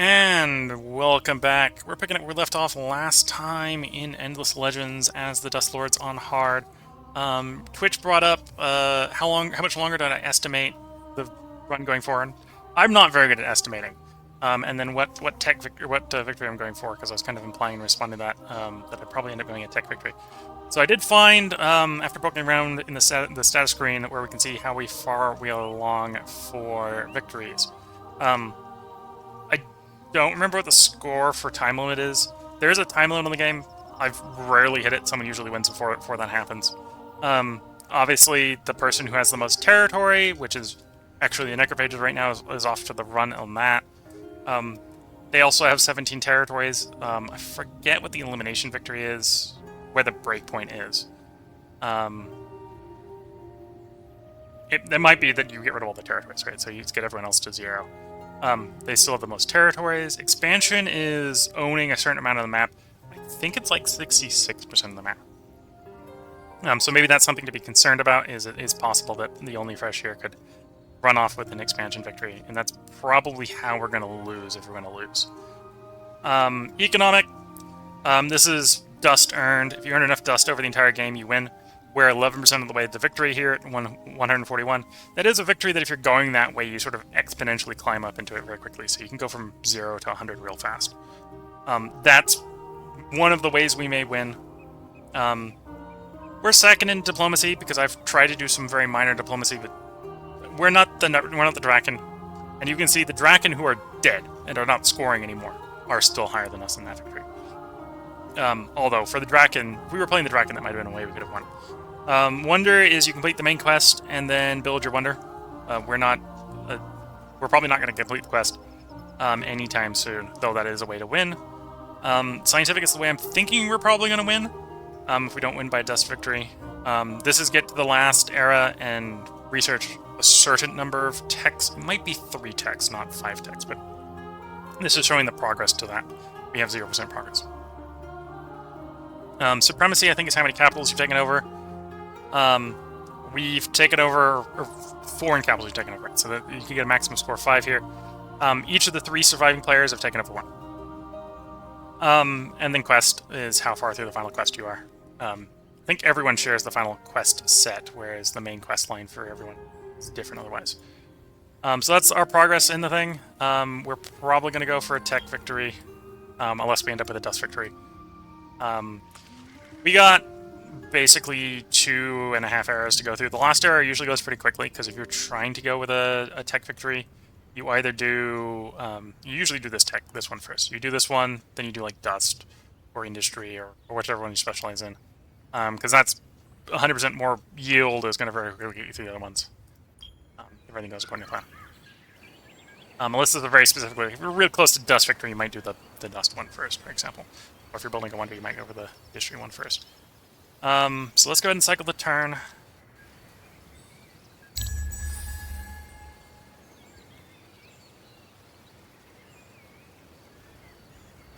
And welcome back. We're picking up where we left off last time in Endless Legends as the Dust Lords on hard. Twitch brought up how much longer did I estimate the run going forward? I'm not very good at estimating. And then what victory I'm going for, because I was kind of implying in responding to that that I'd probably end up going a tech victory. So I did find, after poking around in the status screen, where we can see how far we are along for victories. I don't remember what the score for time limit is. There is a time limit on the game. I've rarely hit it. Someone usually wins before that happens. Obviously, the person who has the most territory, which is actually the Necrophages right now, is off to the run on that. They also have 17 territories. I forget what the elimination victory is, where the breakpoint is. It might be that you get rid of all the territories, right? So you just get everyone else to 0. They still have the most territories. Expansion is owning a certain amount of the map. I think it's like 66% of the map. So maybe that's something to be concerned about. It is possible that the Only Fresh here could run off with an expansion victory, and that's probably how we're going to lose if we're going to lose. Economic. This is dust earned. If you earn enough dust over the entire game, you win. We're 11% of the way to victory here at 141. That is a victory that if you're going that way, you sort of exponentially climb up into it very quickly. So you can go from 0 to 100 real fast. That's one of the ways we may win. We're second in diplomacy because I've tried to do some very minor diplomacy, but we're not the Draken. And you can see the Draken who are dead and are not scoring anymore are still higher than us in that victory. Although for the Draken, if we were playing the Draken, that might have been a way we could have won. Wonder is you complete the main quest and then build your wonder. We're probably not going to complete the quest anytime soon, though that is a way to win. Scientific is the way I'm thinking we're probably going to win, if we don't win by dust victory. This is get to the last era and research a certain number of techs. It might be 3 techs, not 5 techs, but this is showing the progress to that. We have 0% progress. Supremacy, I think, is how many capitals you've taken over. We've taken over, or foreign capitals you've taken over, so that you can get a maximum score of 5 here. Each of the 3 surviving players have taken over 1. And then quest is how far through the final quest you are. I think everyone shares the final quest set, whereas the main quest line for everyone is different otherwise. So that's our progress in the thing. We're probably going to go for a tech victory, unless we end up with a dust victory. We got basically 2.5 eras to go through. The last era usually goes pretty quickly, because if you're trying to go with a tech victory, you either do... you usually do this one first. You do this one, then you do like dust, or industry, or whichever one you specialize in. Because that's 100% more yield is going to very quickly get you through the other ones. If everything goes according to plan. Unless this is a very specific way. If you're real close to dust victory, you might do the dust one first, for example. Or if you're building a wonder, you might go for the history one first. So let's go ahead and cycle the turn.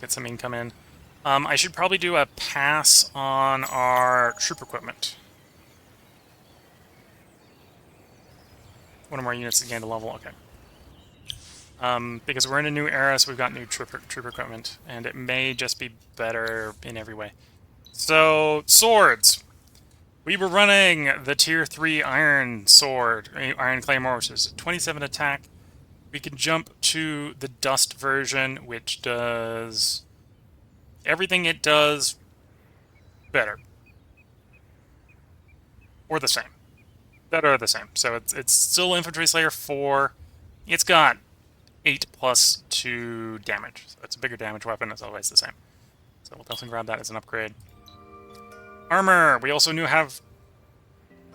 Get some income in. I should probably do a pass on our troop equipment. One of our units to gain a level, okay. Because we're in a new era, so we've got new troop equipment, and it may just be better in every way. So, swords. We were running the tier 3 iron sword, iron claymore, which is 27 attack. We can jump to the dust version, which does everything it does better. Or the same. Better or the same. So it's still Infantry Slayer 4. It's got 8 plus 2 damage. So it's a bigger damage weapon. It's always the same. So we'll definitely grab that as an upgrade. Armor. We also have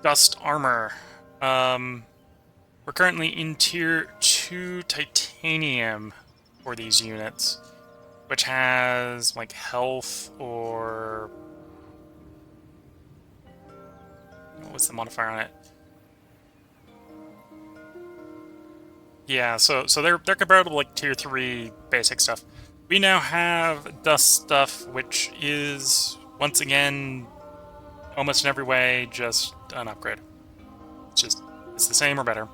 dust armor. We're currently in tier 2 titanium for these units, which has like health or what's the modifier on it? Yeah, so they're comparable to like tier 3 basic stuff. We now have dust stuff, which is once again almost in every way just an upgrade. It's the same or better.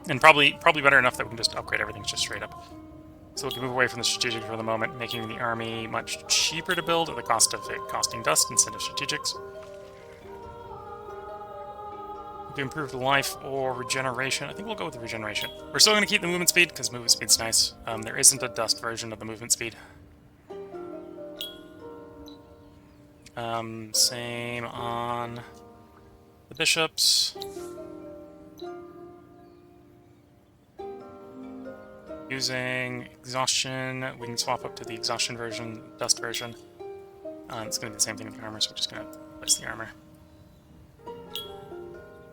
And probably better enough that we can just upgrade everything just straight up. So we can move away from the strategic for the moment, making the army much cheaper to build at the cost of it costing dust instead of strategics. To improve life or regeneration. I think we'll go with the regeneration. We're still going to keep the movement speed, because movement speed's nice. There isn't a dust version of the movement speed. Same on the bishops. Using exhaustion, we can swap up to the exhaustion version, dust version. It's going to be the same thing with the armor, so we're just going to place the armor.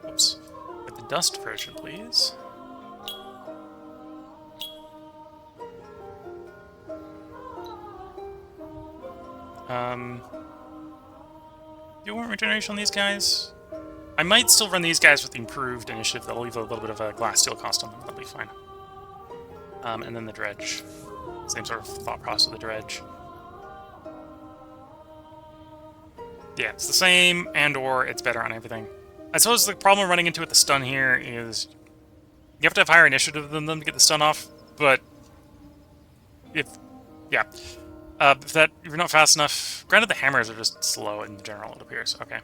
Oops. With the dust version, please. Do you want regeneration on these guys? I might still run these guys with the improved initiative. That'll leave a little bit of a glass steel cost on them. That'll be fine. And then the dredge. Same sort of thought process of the dredge. Yeah, it's the same, and/or it's better on everything. I suppose the problem running into with the stun here is you have to have higher initiative than them to get the stun off, but if you're not fast enough. Granted, the hammers are just slow in general, it appears. Okay.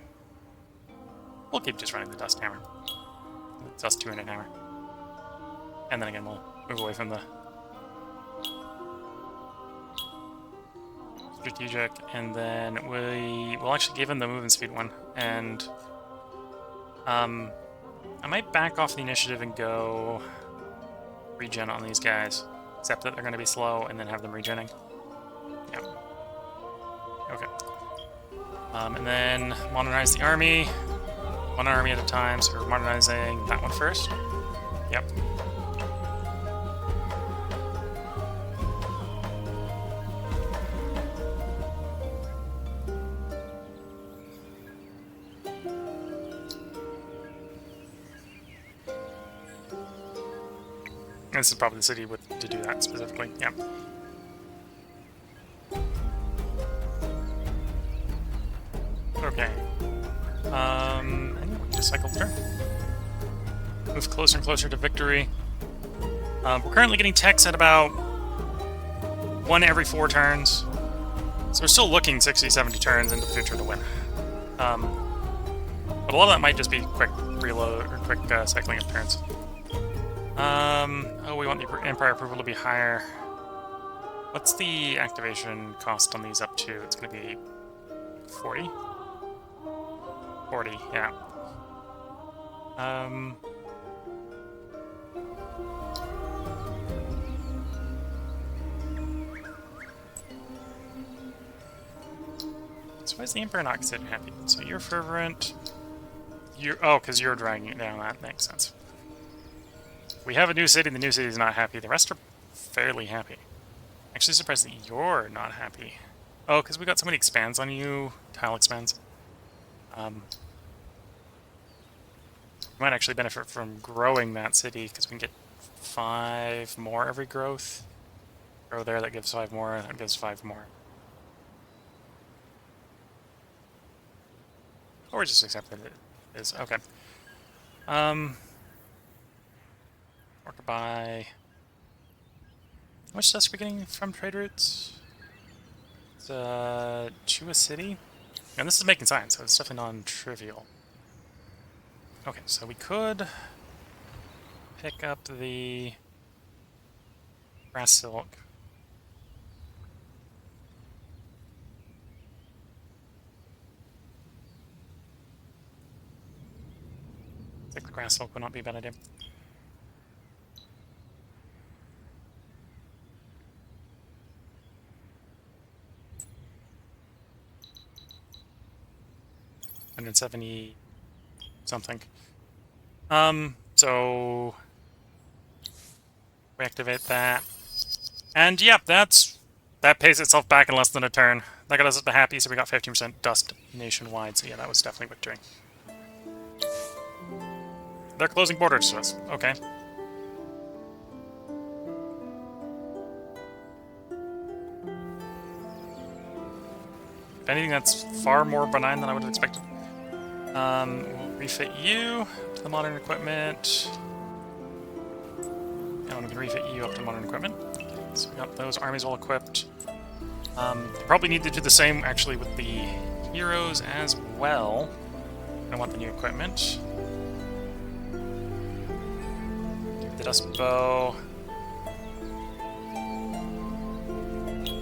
We'll keep just running the dust hammer. The dust 200 hammer. And then again, we'll move away from the strategic, and then we'll actually give him the movement speed one, and I might back off the initiative and go regen on these guys, except that they're going to be slow, and then have them regenning. Yep. Okay. And then modernize the army. One army at a time, so we're modernizing that one first. Yep. This is probably the city to do that specifically. Yeah. Okay. And we can just cycle through. Move closer and closer to victory. We're currently getting techs at about 1 every 4 turns. So we're still looking 60, 70 turns into the future to win. But a lot of that might just be quick reload or quick cycling of turns. Oh, we want the Empire approval to be higher. What's the activation cost on these up to? It's going to be 40? 40, yeah. So why is the Emperor not considered happy? So you're fervent. Oh, because you're dragging it down. That makes sense. We have a new city. The new city is not happy. The rest are fairly happy. Actually surprised that you're not happy. Oh, because we got so many expands on you. Tile expands. You might actually benefit from growing that city, because we can get 5 more every growth. Grow there, that gives 5 more, that gives 5 more. Or just accept that it is. Okay. Worker by... How much dust are we getting from trade routes? It's Chua City? And this is making science, so it's definitely non-trivial. Okay, so we could pick up the grass silk. I think the grass silk would not be a bad idea. $170 something. So we activate that. And yep, that pays itself back in less than a turn. That got us up to happy, so we got 15% dust nationwide. So yeah, that was definitely victory. They're closing borders to us. Okay. If anything, that's far more benign than I would have expected. We'll refit you to the modern equipment. And we can refit you up to modern equipment. So we got those armies all equipped. Probably need to do the same, actually, with the heroes as well. I want the new equipment. The dust bow.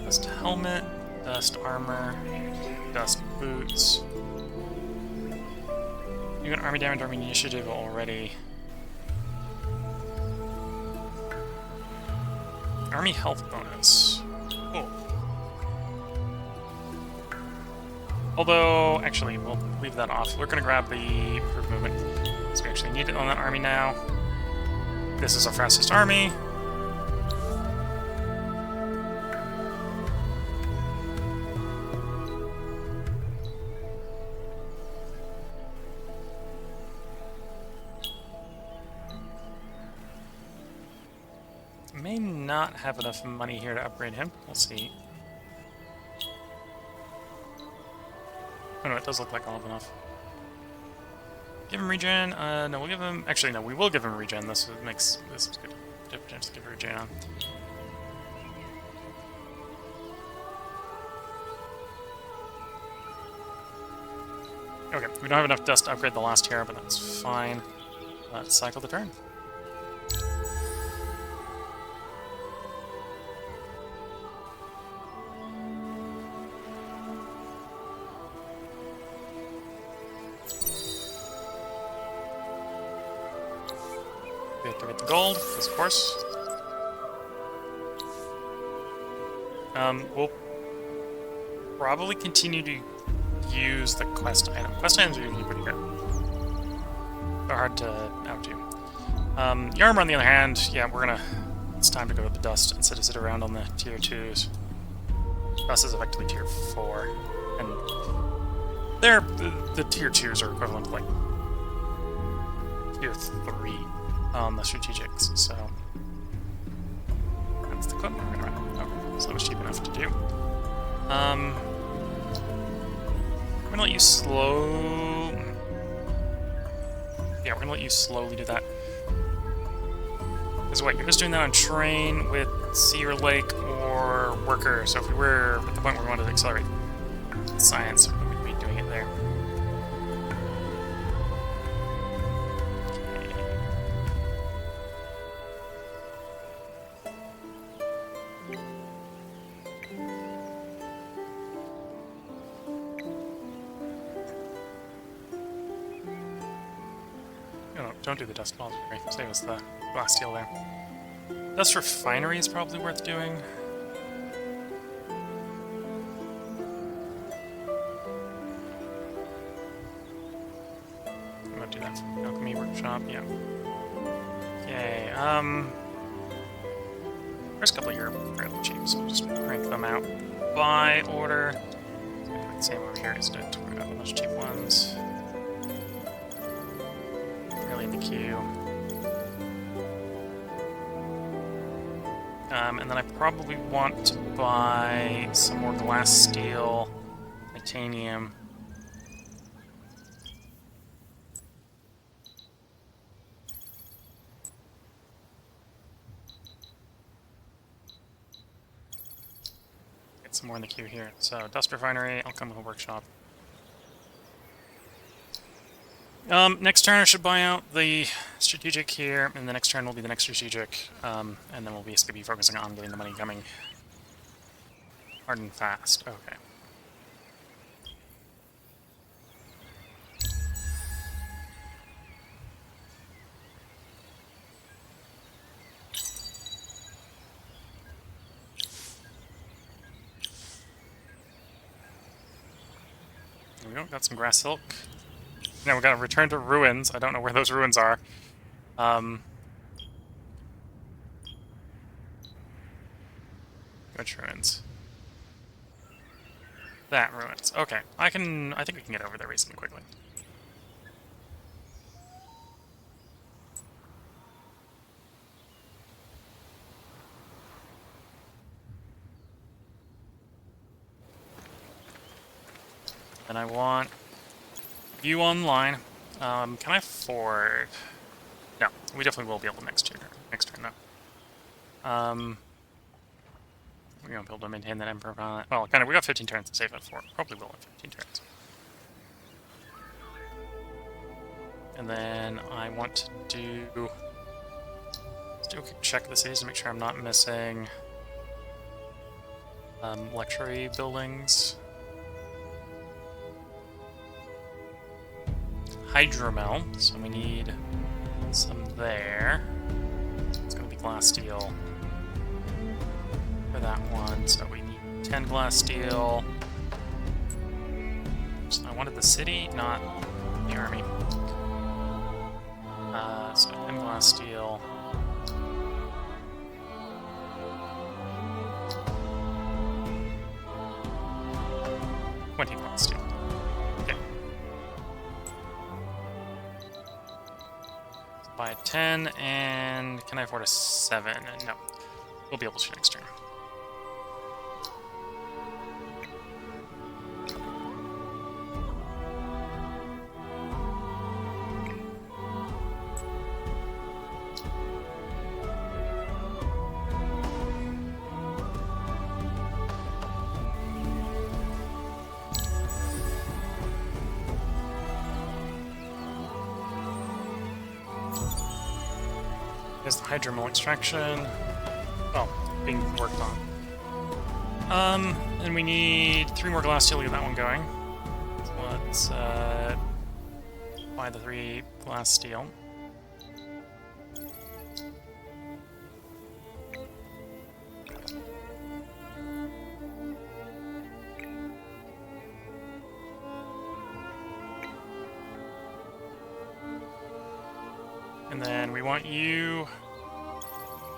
Dust helmet. Dust armor. Dust boots. You got army damage, army initiative already. Army health bonus. Cool. Although, actually, we'll leave that off. We're gonna grab the group movement. So we actually need it on that army now. This is our fastest army. May not have enough money here to upgrade him. We'll see. Oh no, it does look like I'll have enough. Give him regen. No, we'll give him. Actually, no, we will give him regen. This makes this is good. Chance to give regen on. Okay, we don't have enough dust to upgrade the last tier, but that's fine. Let's cycle the turn. We have to get the gold, of course. We'll probably continue to use the quest item. Quest items are usually pretty good. They're hard to outdo. Yarmr, on the other hand, yeah, it's time to go to the dust instead of sit around on the tier 2s. Dust is effectively tier 4, and the tier 2s are equivalent to like tier 3 on the strategics, so that's the equipment we're gonna run. Okay, so that was cheap enough to do. I'm gonna let you Yeah, we're gonna let you slowly do that. Because what, you're just doing that on train with Sea or Lake or Worker, so if we were at the point where we wanted to accelerate science, we'd be doing it there. Don't do the dust balls. Save us the glass steel there. Dust refinery is probably worth doing. I'm gonna do that for Alchemy Workshop, yeah. Okay, first couple here are fairly cheap, so we'll just crank them out by order. Same over here, isn't it? We've got a bunch of cheap ones. In the queue. And then I probably want to buy some more glass steel, titanium. Get some more in the queue here. So, dust refinery, Alchemy Workshop. Next turn I should buy out the strategic here, and the next turn will be the next strategic, and then we'll basically be focusing on getting the money coming hard and fast. Okay. There we go, got some grass silk. Now we've got to return to ruins. I don't know where those ruins are. Which ruins? That ruins. Okay, I think we can get over there reasonably quickly. And I want you online. Can I afford? No, we definitely will be able to next turn though. we won't be able to maintain that Emperor. Well, kind of, we got 15 turns to save it for. Probably will in 15 turns. And then I want to do... Let's do a quick check of the cities to make sure I'm not missing luxury buildings. Hydromel, so we need some there. It's going to be glass steel for that one, so we need 10 glass steel. So I wanted the city, not the army. So 10 glass steel. Glass steel. Okay. Let's buy a 10, and can I afford a 7? No. We'll be able to next turn. Here's the hydromel extraction. Well, being worked on. And we need 3 more glass steel to get that one going. So let's buy the 3 glass steel. And then we want you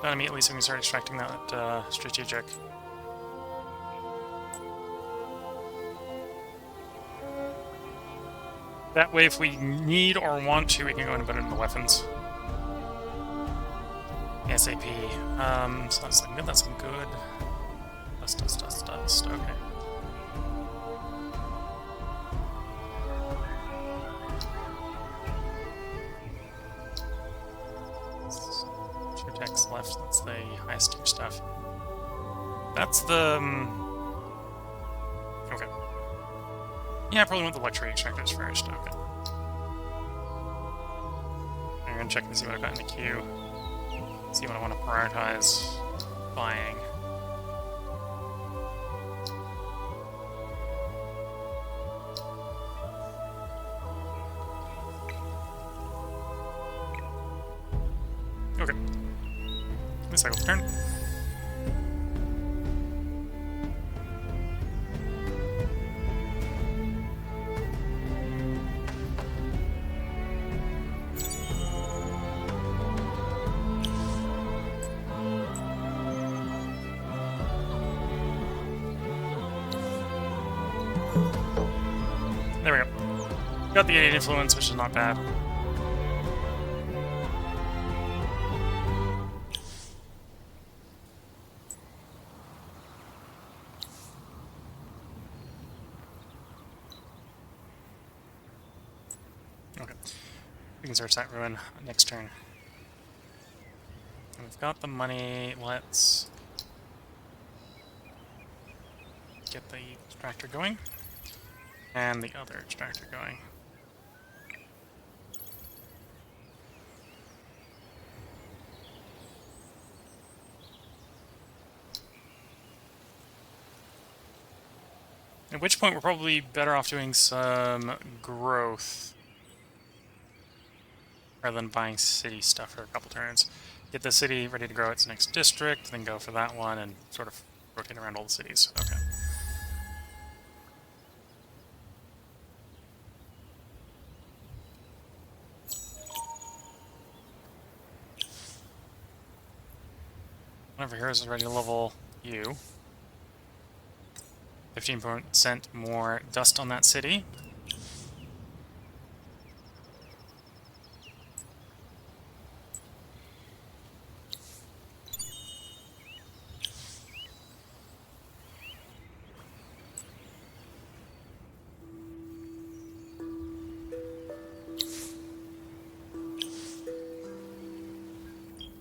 done immediately so we can start extracting that strategic. That way, if we need or want to, we can go and put it in the weapons. SAP. So that's looking good, that's looking good. Dust. Okay. Left, that's the highest tier stuff. That's the... okay. Yeah, I probably want the luxury extractors first, okay. I'm gonna check and see what I've got in the queue. See what I want to prioritize buying. Okay. Cycle turn. There we go. Got the 8 influence, which is not bad. We can search that ruin next turn. And we've got the money. Let's get the extractor going. And the other extractor going. At which point we're probably better off doing some growth rather than buying city stuff for a couple turns. Get the city ready to grow its next district, then go for that one and sort of rotate around all the cities. Okay. One of our heroes is ready to level you. 15% more dust on that city.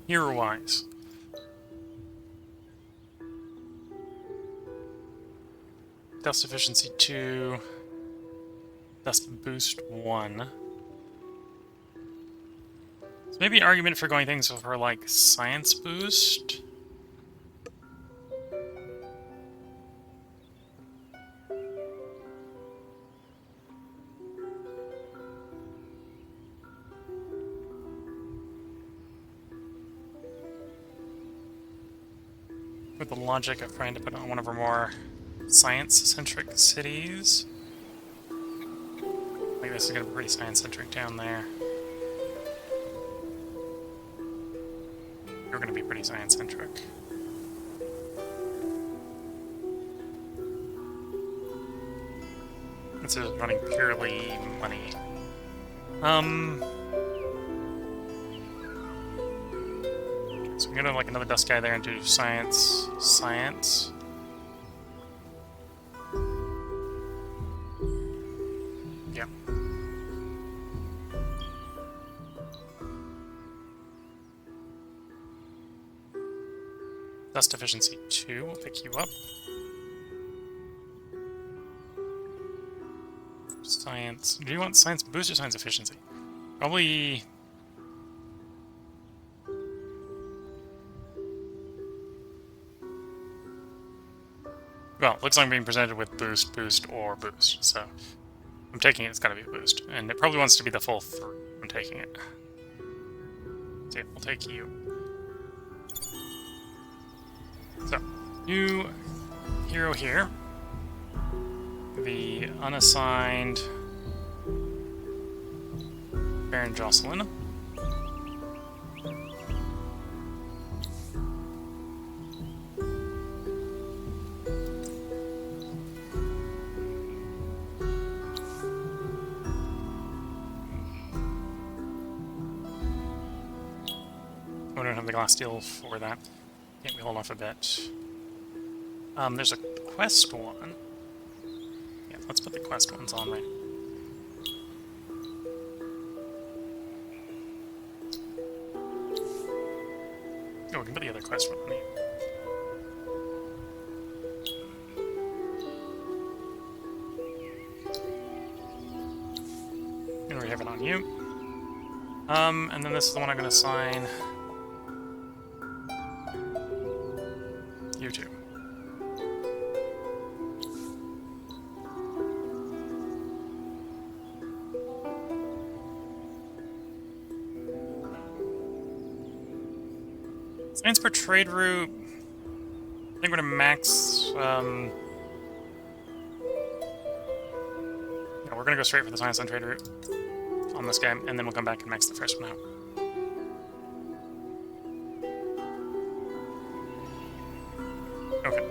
Hero-wise. Dust efficiency 2. Dust boost 1. So maybe an argument for going things for, like, science boost? With the logic of trying to put on one of our more science-centric cities. I think this is going to be pretty science-centric down there. You're going to be pretty science-centric. This is running purely money. So I'm gonna like another dust guy there and do science. Yeah. Dust efficiency 2, we'll pick you up. Science. Do you want science boost or science efficiency? Probably. Well, looks like I'm being presented with boost, boost, or boost, so I'm taking it, it's gotta be a boost. And it probably wants to be the full 3. I'm taking it. So we'll take you. So, new hero here. The unassigned Baron Jocelyn. We don't have the glass steel for that. Can't we hold off a bit? There's a quest one. Yeah, let's put the quest ones on right. Oh, we can put the other quest one on here. And we have it on you. And then this is the one I'm going to assign you to. Science per trade route. I think we're gonna max. Yeah, we're gonna go straight for the science on trade route on this guy, and then we'll come back and max the first one out. Okay.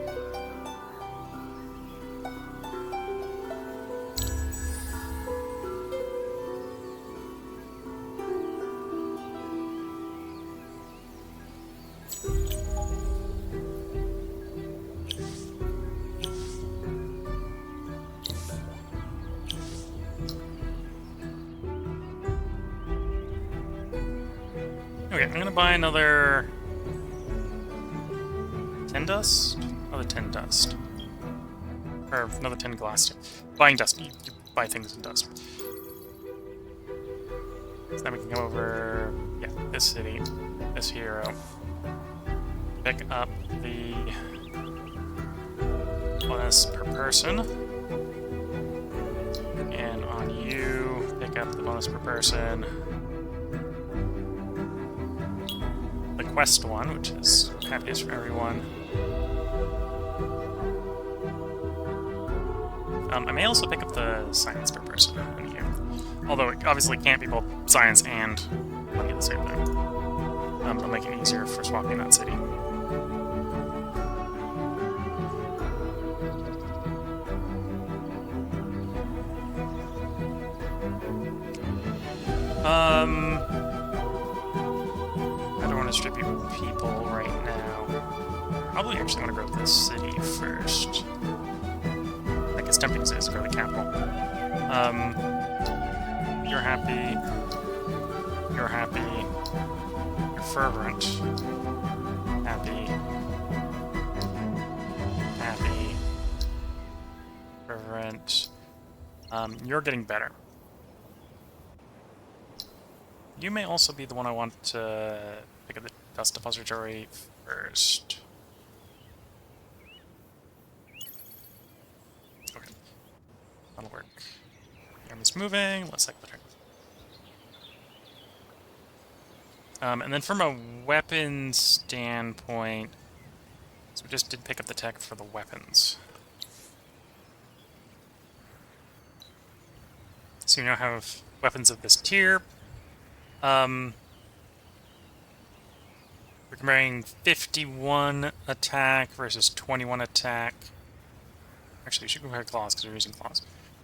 Okay, I'm gonna buy another 10 dust? Another 10 dust. Or another 10 glass. Buying dust. You buy things in dust. So then we can go over, yeah, this city, this hero. Pick up the bonus per person. And on you, pick up the bonus per person. The quest one, which is happiest for everyone. I may also pick up the science per person in here. Although it obviously can't be both science and money at the same time. It'll make it easier for swapping that city. I don't want to strip you people right now. Probably actually want to go to this city first. I guess tempting is to go to the capital. You're happy. You're happy. You're fervent. Happy. Happy. You're getting better. You may also be the one I want to pick up the dust depository first. Okay. That'll work. The army's moving. Let's cycle the turn. And then from a weapon standpoint, so we just did pick up the tech for the weapons. So you now have weapons of this tier. We're comparing 51 attack versus 21 attack. Actually, we should compare claws because we're using claws.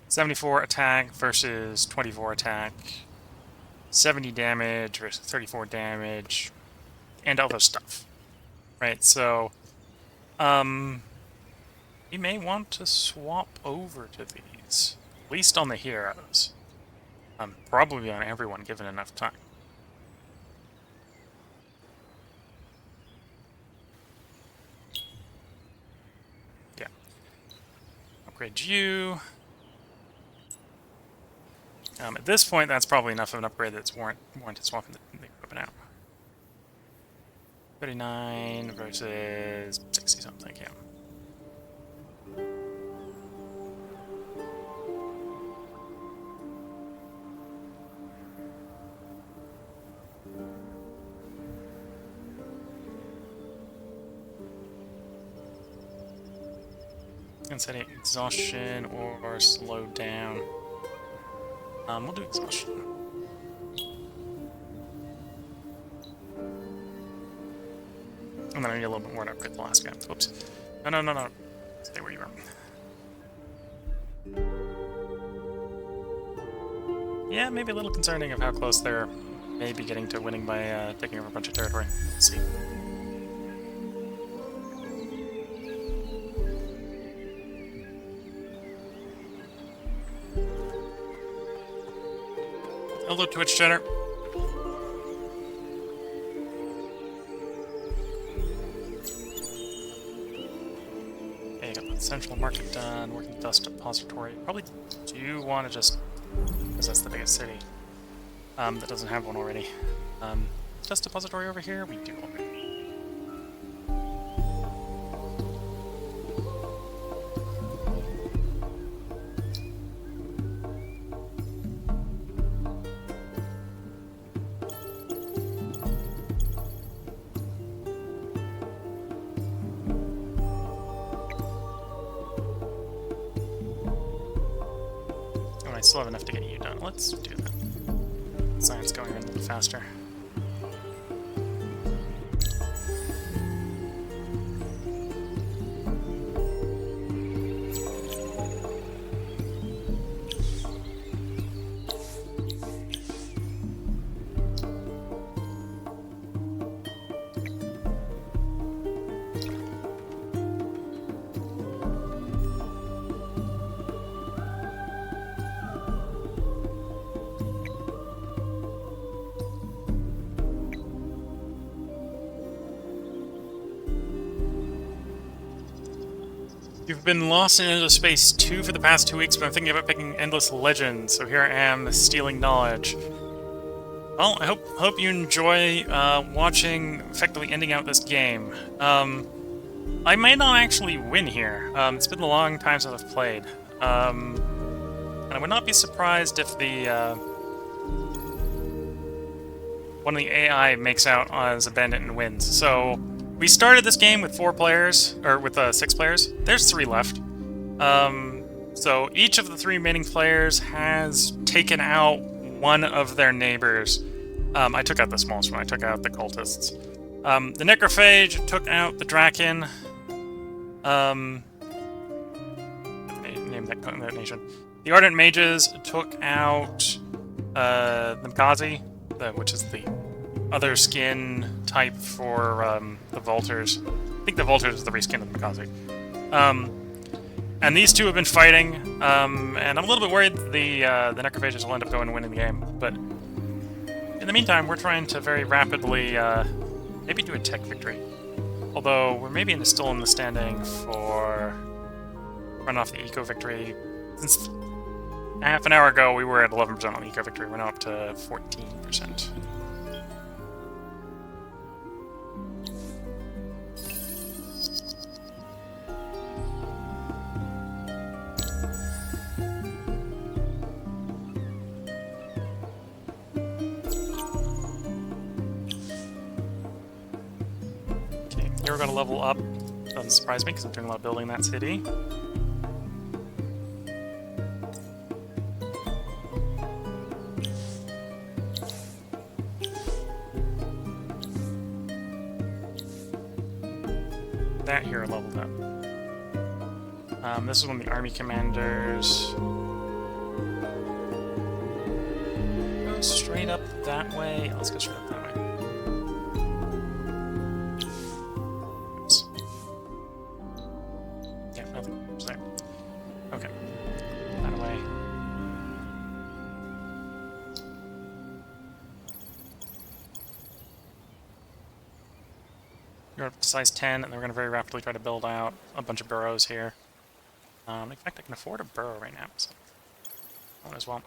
74 attack versus 24 attack. 70 damage versus 34 damage. And other stuff. Right, so... you may want to swap over to these. At least on the heroes. Probably on everyone, given enough time. Yeah. Upgrade you. At this point, that's probably enough of an upgrade that's warranted swapping the equipment out. 39 versus 60 something, yeah. And setting exhaustion or slow down. We'll do exhaustion. And then I need a little bit more to upgrade the last guy. Whoops. No. Stay where you are. Yeah, maybe a little concerning of how close they're maybe getting to winning by taking over a bunch of territory. Let's see. Hello, Twitch chatter. Okay, got the central market done, working dust depository. Probably do want to just, because that's the biggest city, that doesn't have one already. Dust depository over here? We do already. I still have enough to get you done. Let's do that. Science going a little faster. You've been lost in Endless Space 2 for the past 2 weeks, but I'm thinking about picking Endless Legends, so here I am, stealing knowledge. Well, I hope you enjoy watching, effectively ending out this game. I may not actually win here. It's been a long time since I've played. And I would not be surprised if the one of the AI makes out as a bandit and wins. So we started this game with 4 players, or with 6 players. There's 3 left. So each of the 3 remaining players has taken out one of their neighbors. I took out the smallest one. I took out the cultists. The Necrophage took out the Draken. Name that nation. The Ardent Mages took out the Mkazi, which is the other skin type for the Vultures. I think the Vultures is the reskin of the Mkazi. And these 2 have been fighting, and I'm a little bit worried the Necrophages will end up going and winning the game. But in the meantime, we're trying to very rapidly maybe do a tech victory. Although we're maybe still in the standing for run off the eco victory. Since half an hour ago, we were at 11% on Eco Victory. We're now up to 14%. Okay, here we're going to level up. Doesn't surprise me because I'm doing a lot of building in that city. That hero leveled up. This is one of the army commanders. Go straight up that way. Let's go straight up that way. Oops. Yeah, nothing. Just there. Okay. That away. We're up to size 10, and then we're going to very rapidly try to build out a bunch of burrows here. In fact, I can afford a burrow right now, so one as well.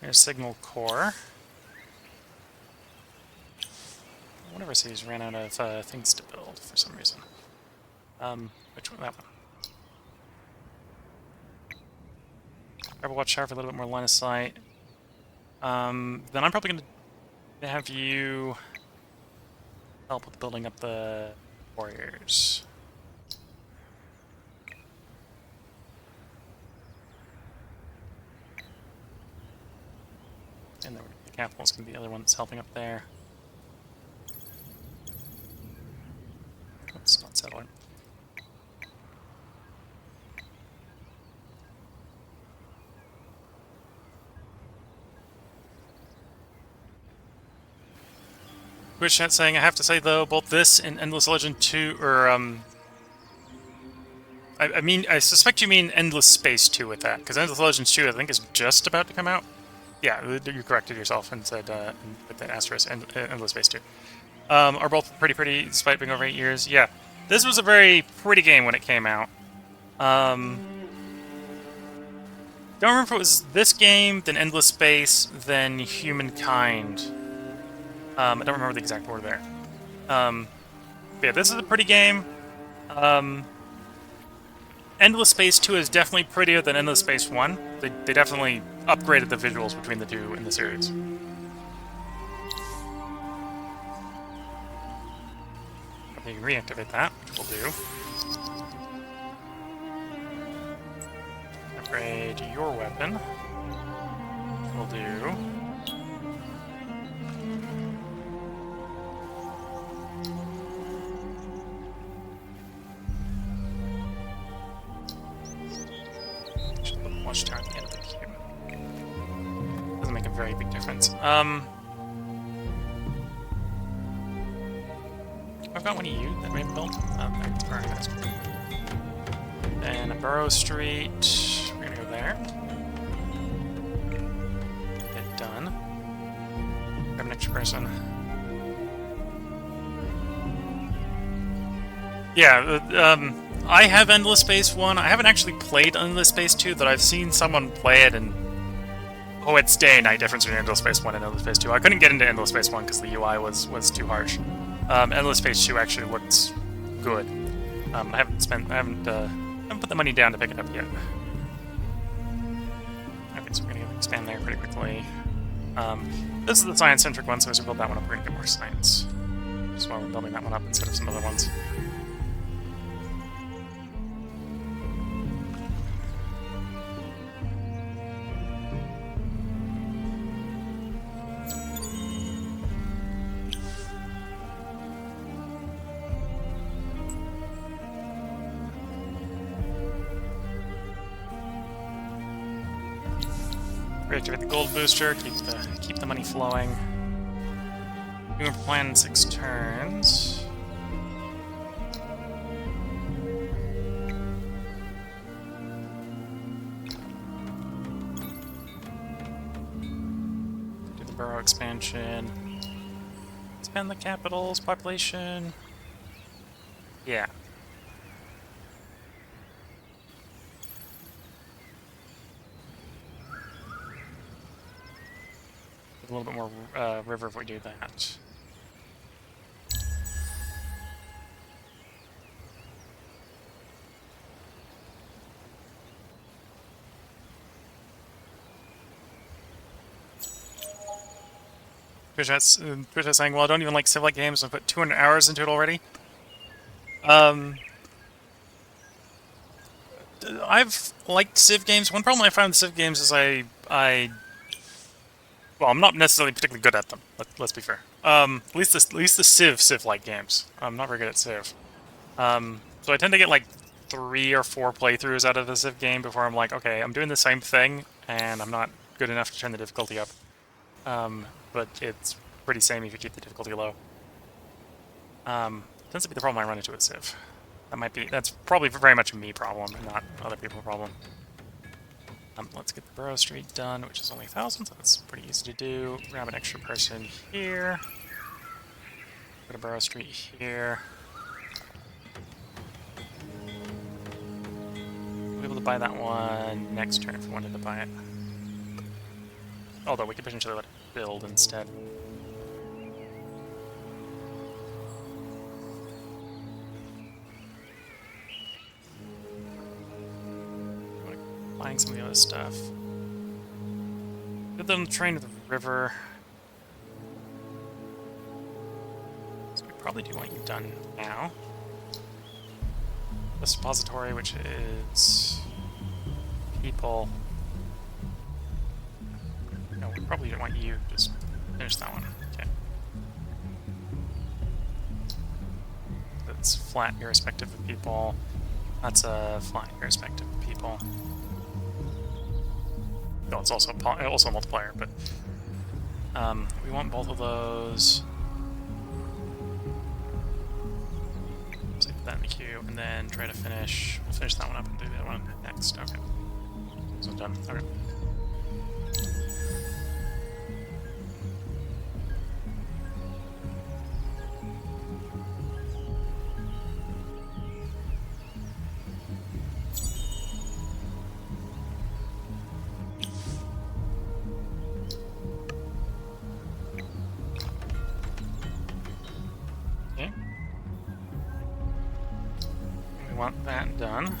Here's Signal Core. One of our cities ran out of things to build for some reason. Which one? That one. Rebel Watchtower for a little bit more line of sight. Then I'm probably going to have you help with building up the warriors. And the capital's going to be the other one that's helping up there. It's not settling. Twitch chat saying, I have to say though, both this and Endless Legend 2, or I suspect you mean Endless Space 2 with that, because Endless Legends 2 I think is just about to come out. Yeah, you corrected yourself and said with the asterisk, Endless Space 2. Are both pretty, despite being over 8 years. Yeah, this was a very pretty game when it came out. Don't remember if it was this game, then Endless Space, then Humankind. I don't remember the exact order there. But yeah, this is a pretty game. Endless Space 2 is definitely prettier than Endless Space 1. They definitely upgraded the visuals between the two in the series. You can reactivate that, which we'll do. Upgrade your weapon, which we'll do. Watchtower at the end of the queue. Doesn't make a very big difference. I've got one of you that we've built. It's very nice. Then a Burrow Street. We're gonna go there. Get done. Grab an extra person. Yeah, I have Endless Space 1. I haven't actually played Endless Space 2, but I've seen someone play it, and oh, it's day and night difference between Endless Space 1 and Endless Space 2. I couldn't get into Endless Space 1 because the UI was too harsh. Endless Space 2 actually looks good. I haven't put the money down to pick it up yet. Okay, so we're gonna expand there pretty quickly. This is the science-centric one, so as we build that one up, we're gonna get more science. Just while we're building that one up instead of some other ones. Reactivate the gold booster, keep the money flowing. Doing plan in 6 turns. Do the burrow expansion. expand the capital's population? Yeah. A little bit more river if we do that. Twitch is saying, well, I don't even like Civ-like games and put 200 hours into it already. I've liked Civ games. One problem I find with Civ games is well, I'm not necessarily particularly good at them. Let's be fair. At least the Civ-like games. I'm not very good at Civ. So I tend to get like 3 or 4 playthroughs out of a Civ game before I'm like, okay, I'm doing the same thing, and I'm not good enough to turn the difficulty up. But it's pretty samey if you keep the difficulty low. Tends to be the problem I run into with Civ. That's probably very much a me problem, not other people's problem. Let's get the Borough Street done, which is only 1,000, so that's pretty easy to do. Grab an extra person here. Go to Borough Street here. We'll be able to buy that one next turn if we wanted to buy it. Although we could potentially let it build instead. Buying some of the other stuff. Get them train to the river. So we probably do want you done now. The suppository, which is people. No, we probably don't want you. Just finish that one. Okay. That's flat, irrespective of people. That's a flat, irrespective of people. No, it's also a multiplier, but we want both of those. So put that in the queue, and then try to finish. We'll finish that one up and do the other one next. Okay. So done. Okay. Want that done.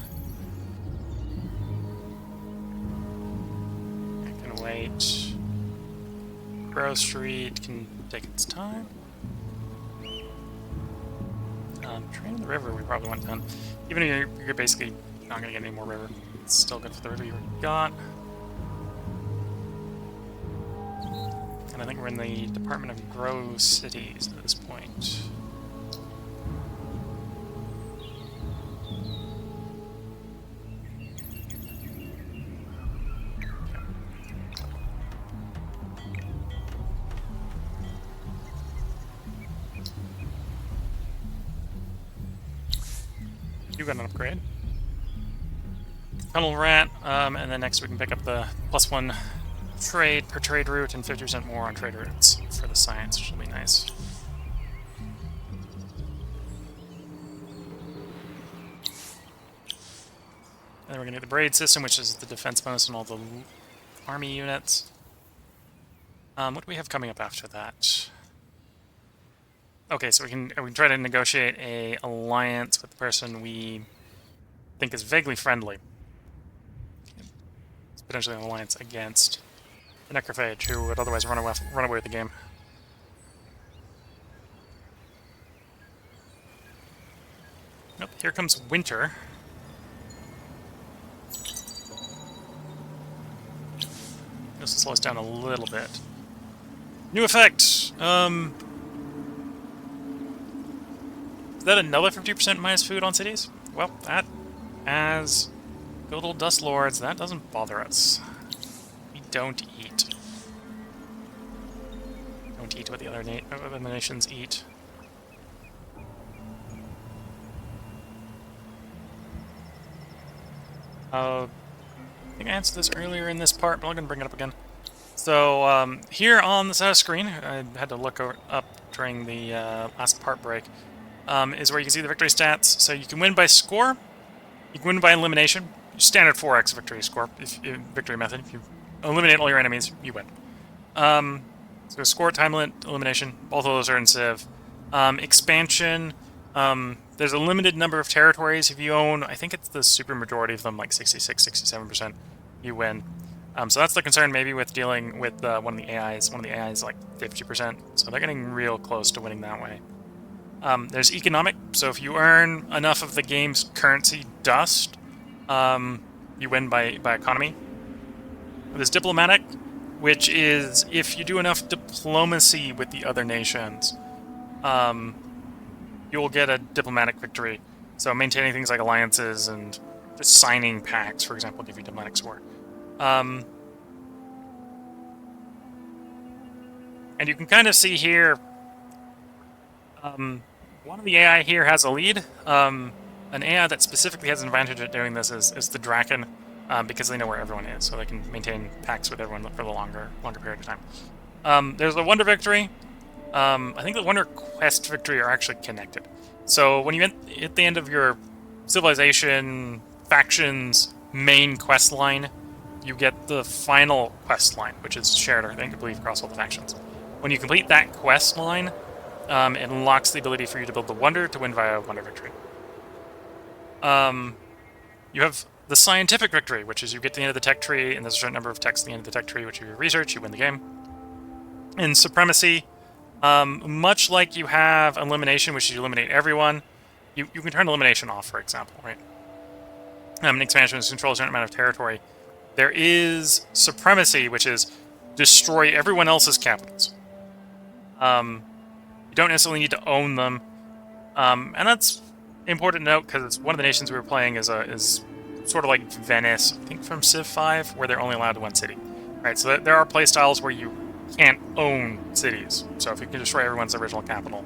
I can wait. Borough Street can take its time. Train the river we probably want done. Even if you're basically not going to get any more river, it's still good for the river you already got. And I think we're in the Department of Grow Cities at this point. You got an upgrade. Tunnel Rat, and then next we can pick up the +1 trade per trade route and 50% more on trade routes for the science, which will be nice. And then we're gonna get the braid system, which is the defense bonus on all the army units. What do we have coming up after that? Okay, so we can try to negotiate a alliance with the person we think is vaguely friendly. It's potentially an alliance against the Necrophage, who would otherwise run away with the game. Nope, here comes winter. This will slow us down a little bit. New effect! Is that another 50% minus food on cities? Well, that, as good old Dust Lords, that doesn't bother us. We don't eat. Don't eat what the other nations eat. I think I answered this earlier in this part, but I'm going to bring it up again. So, here on the side of the screen, I had to look up during the last part break, is where you can see the victory stats. So you can win by score, you can win by elimination, standard 4x victory score, victory method. If you eliminate all your enemies, you win. So score, time limit, elimination, both of those are in Civ. Expansion, there's a limited number of territories. If you own, I think it's the super majority of them, like 66, 67%, you win. So that's the concern maybe with dealing with one of the AIs. One of the AIs is like 50%, so they're getting real close to winning that way. There's economic, so if you earn enough of the game's currency dust, you win by economy. There's diplomatic, which is if you do enough diplomacy with the other nations, you'll get a diplomatic victory. So maintaining things like alliances and just signing pacts, for example, give you diplomatic score. And you can kind of see here, one of the AI here has a lead. An AI that specifically has an advantage at doing this is the Draken, because they know where everyone is, so they can maintain pacts with everyone for the longer period of time. There's a Wonder Victory. I think the Wonder Quest Victory are actually connected. So when you hit the end of your Civilization faction's main quest line, you get the final quest line, which is shared, I believe, across all the factions. When you complete that quest line, it unlocks the ability for you to build the Wonder to win via Wonder Victory. You have the Scientific Victory, which is you get to the end of the tech tree, and there's a certain number of techs at the end of the tech tree, which you research, you win the game. In Supremacy, much like you have Elimination, which is you eliminate everyone, you can turn Elimination off, for example, right? An expansion controls a certain amount of territory. There is Supremacy, which is destroy everyone else's capitals. You don't necessarily need to own them, and that's important to note because one of the nations we were playing is sort of like Venice, I think from Civ 5, where they're only allowed one city. Right, so there are playstyles where you can't own cities. So if you can destroy everyone's original capital,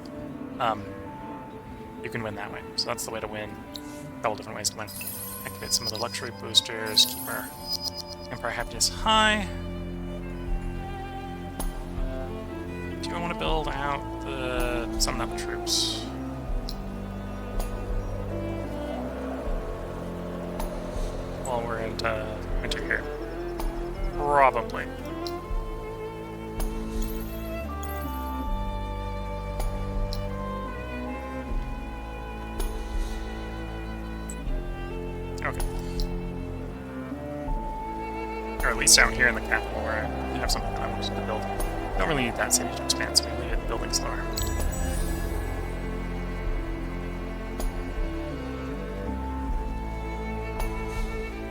you can win that way. So that's the way to win. A couple different ways to win. Activate some of the luxury boosters, keep our Empire happiness high. Do I want to build out summon out the troops? While we're into winter here. Probably. Okay. Or at least out here in the capital where I have something that I want to build. Don't really need that city to expand, so we leave it building slower.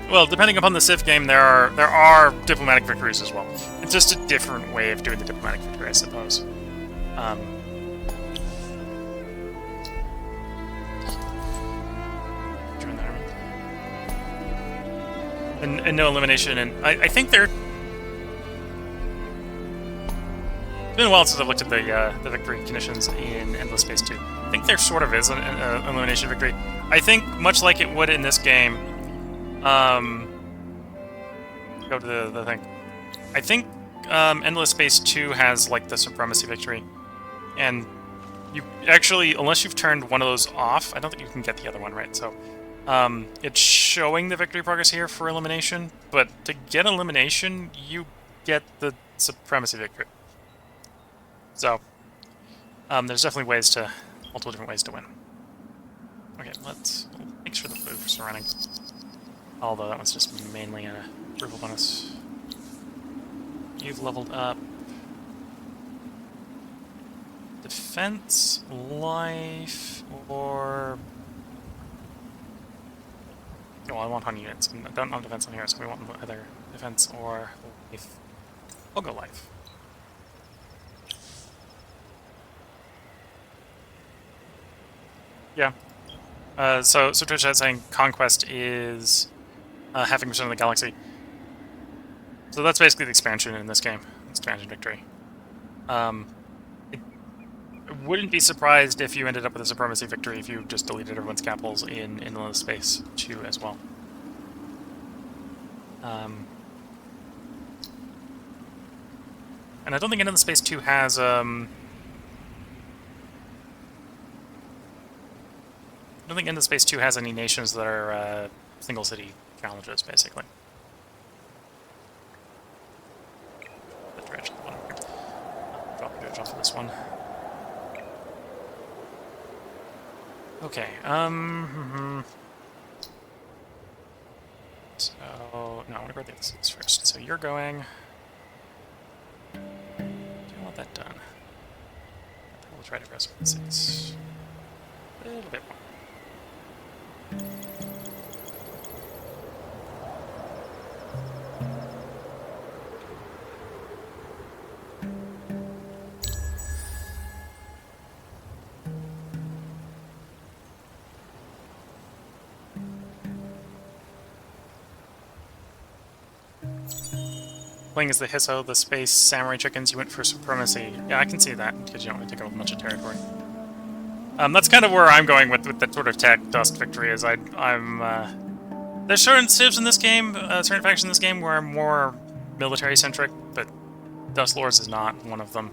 Well, depending upon the Civ game, there are diplomatic victories as well. It's just a different way of doing the diplomatic victory, I suppose. And no elimination, and I think they're... It's been a while since I've looked at the victory conditions in Endless Space 2. I think there sort of is an elimination victory. I think, much like it would in this game, go to the thing. I think Endless Space 2 has like the Supremacy victory, and you actually, unless you've turned one of those off, I don't think you can get the other one, right? So it's showing the victory progress here for elimination, but to get elimination, you get the Supremacy victory. So there's definitely multiple different ways to win. Okay, thanks for the food for surrounding. Although that one's just mainly a approval bonus. You've leveled up. Defense, life, or... Oh, I want on units. I don't want defense on here, so we want either defense or life. We'll go life. Yeah. So Twitch is saying Conquest is having percent of the galaxy. So that's basically the expansion in this game. Expansion victory. I wouldn't be surprised if you ended up with a Supremacy victory if you just deleted everyone's capitals in Endless Space 2 as well. And I don't think Endless Space 2 has don't think Endless Space 2 has any nations that are single city challenges, basically. The dredge, the one over here. Drop the dredge off of this one. Okay, So, no, I want to go to the cities first. So you're going... Do you want that done? We'll try to rest with the cities. A little bit more. Playing as the Hisso, the Space Samurai Chickens, you went for supremacy. Yeah, I can see that, because you don't want to take up a bunch of territory. That's kind of where I'm going with that sort of tech dust victory, is there's certain civs in this game, certain factions in this game where I'm more military-centric, but Dust Lords is not one of them.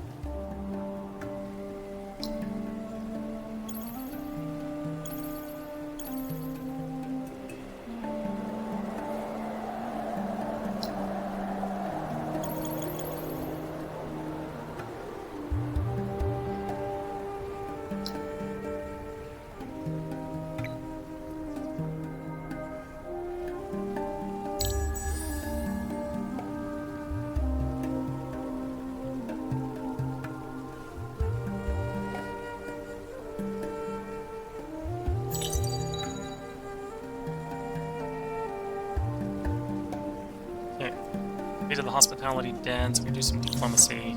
To the hospitality den, so we can do some diplomacy.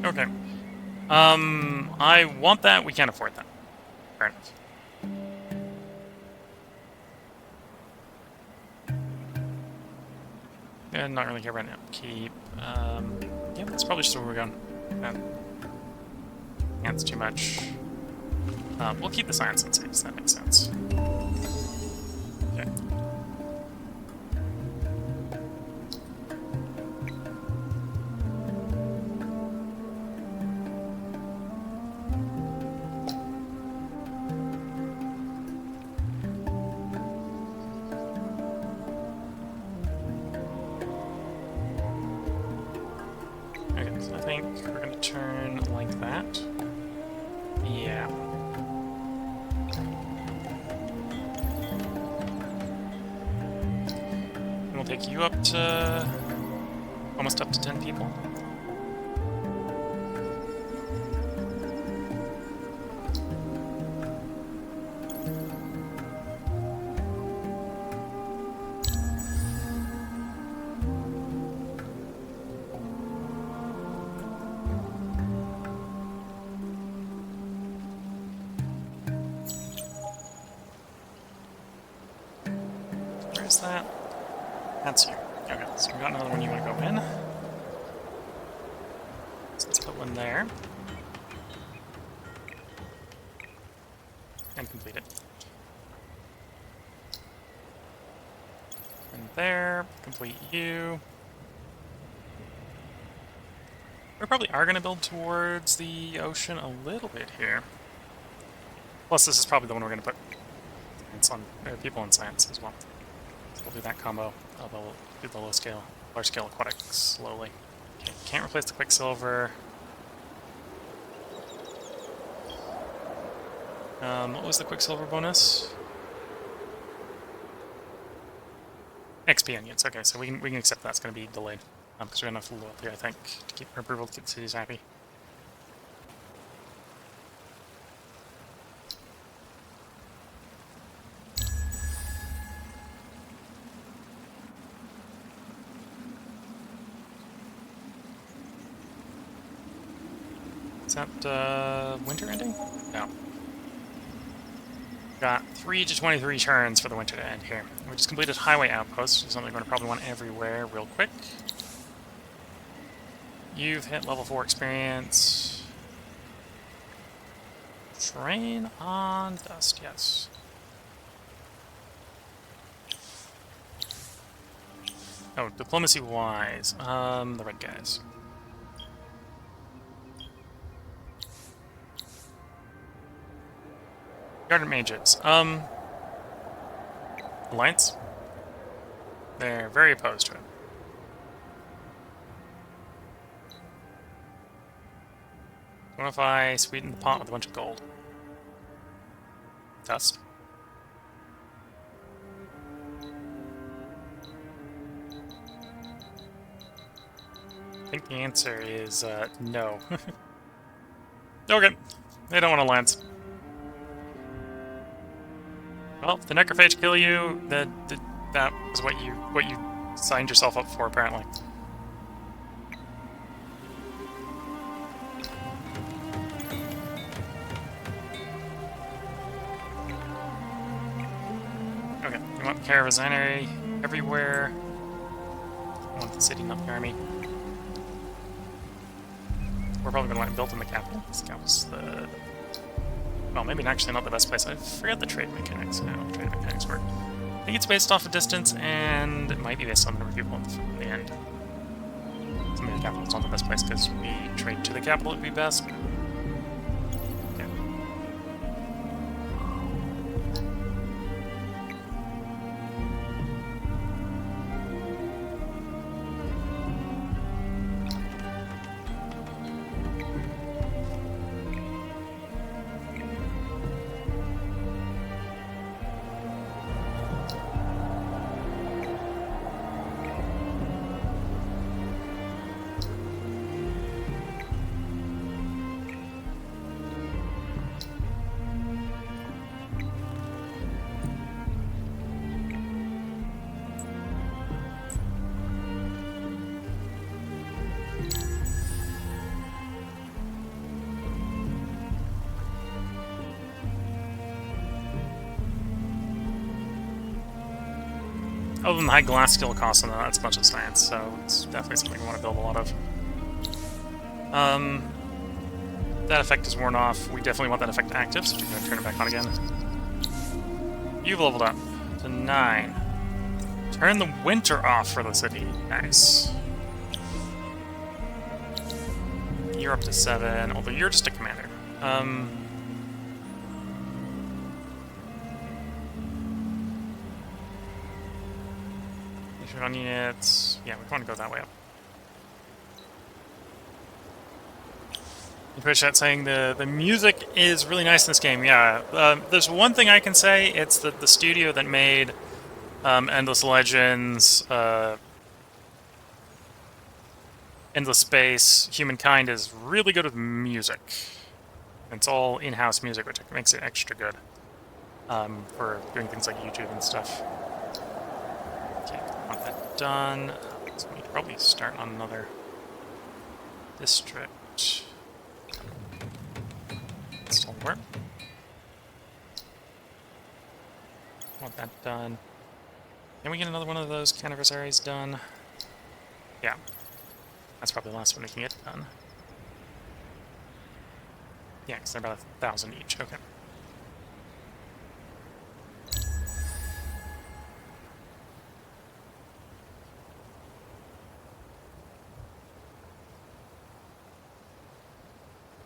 Okay. I want that, we can't afford that. Fair enough. Yeah, not really here right now. Keep, yeah, that's probably just where we're going. That's too much. We'll keep the science and saves, that makes sense. Okay. Okay, so I think we're going to turn like that. Yeah. And we'll take you up to... almost up to 10 people. Where's that? That's here. Okay, so we've got another one you want to go in. So let's put one there. And complete it. And there, complete you. We probably are going to build towards the ocean a little bit here. Plus, this is probably the one we're going to put people in science as well. So we'll do that combo. We'll do the large scale aquatics slowly. Okay, can't replace the Quicksilver. What was the Quicksilver bonus? XP onions. Okay, so we can accept that's going to be delayed. Because we're going to have to loyalty, I think, to keep our approval to keep the cities happy. Is that winter ending? No. Got 3 to 23 turns for the winter to end here. We just completed Highway Outpost, which is something we're going to probably want everywhere real quick. You've hit level 4 experience. Train on Dust, yes. Oh, diplomacy-wise, the red guys. Garden mages. Alliance? They're very opposed to it. What if I sweeten the pot with a bunch of gold? Dust. I think the answer is no. Okay, they don't want to lance. Well, if the necrophage kill you, that was what you signed yourself up for, apparently. Okay, you want the Caravanserai everywhere. You want the city, not the army. We're probably going to want it built in the capital. This capital's the... Well, maybe actually not the best place. I forget the trade mechanics. I don't know how the trade mechanics work. I think it's based off of distance, and it might be based on the number of people in the end. So maybe the capital's not the best place because we trade to the capital would be best. Okay. Other than the high glass skill cost, and that's a bunch of science, so it's definitely something we want to build a lot of. That effect is worn off. We definitely want that effect active, so we're going to turn it back on again. You've leveled up to 9. Turn the winter off for the city. Nice. You're up to 7, although you're just a commander. On units. Yeah, we want to go that way up. Twitch chat saying the music is really nice in this game. Yeah, there's one thing I can say. It's that the studio that made Endless Legends, Endless Space, Humankind is really good with music. It's all in-house music, which makes it extra good for doing things like YouTube and stuff. Okay, want that done. So we need to probably start on another district. Still work. Want that done. Can we get another one of those Caravanserais done? Yeah. That's probably the last one we can get done. Yeah, because they're about 1,000 each. Okay.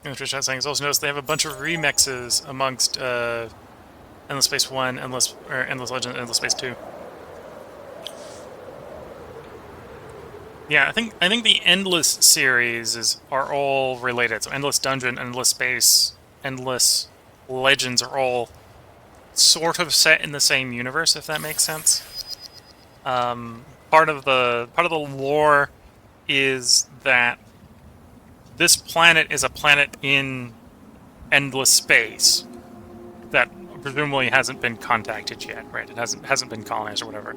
And the chat saying is also noticed they have a bunch of remixes amongst Endless Space 1, Endless Legend, and Endless Space 2. Yeah, I think the Endless series are all related. So Endless Dungeon, Endless Space, Endless Legends are all sort of set in the same universe, if that makes sense. Part of the lore is that this planet is a planet in endless space that presumably hasn't been contacted yet, right? It hasn't been colonized or whatever.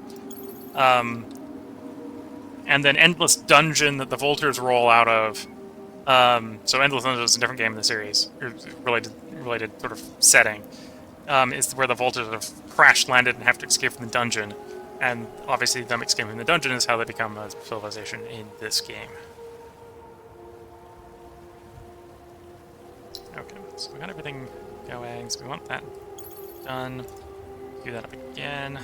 And then Endless Dungeon that the Vultures roll out of. So Endless Dungeon is a different game in the series, related sort of setting. Is where the Vultures have crash landed and have to escape from the dungeon, and obviously them escaping the dungeon is how they become a civilization in this game. Okay, so we got everything going, so we want that done. Do that up again.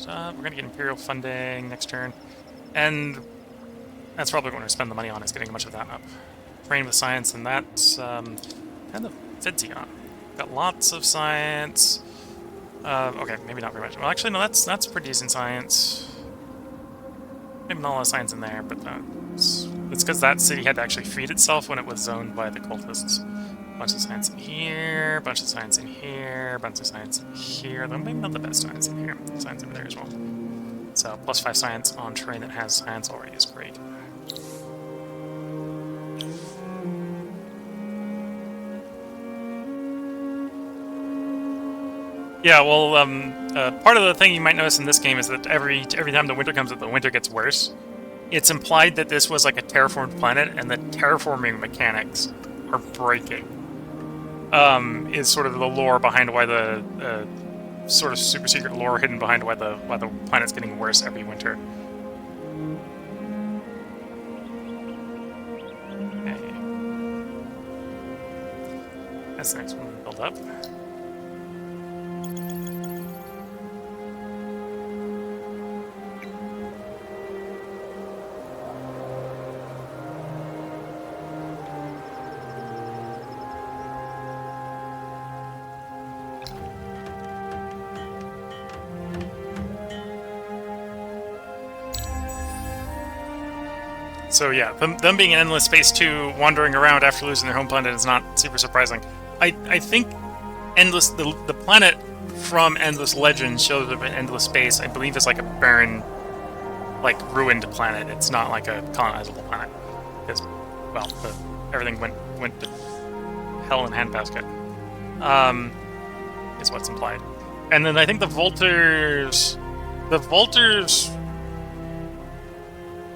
We're going to get Imperial funding next turn. And that's probably what we're going to spend the money on, is getting much of that up. Train with science, and that's kind of Fidzy on. Got lots of science. Okay, maybe not very much. Well, actually, no, that's pretty decent science. Maybe not a lot of science in there, but it's because that city had to actually feed itself when it was zoned by the cultists. Bunch of science in here, bunch of science in here, bunch of science in here, though maybe not the best science in here. Science over there as well. So, +5 science on terrain that has science already is great. Yeah, well, part of the thing you might notice in this game is that every time the winter comes, the winter gets worse. It's implied that this was like a terraformed planet, and that terraforming mechanics are breaking. Is sort of the lore behind why the sort of super secret lore hidden behind why the planet's getting worse every winter. Okay. That's the next one to build up. So yeah, them being in Endless Space 2, wandering around after losing their home planet is not super surprising. I think the planet from Endless Legends shows up in Endless Space, I believe, is like a barren, like ruined planet. It's not like a colonizable planet. Because, well, everything went to hell in handbasket. Is what's implied. And then I think the Volters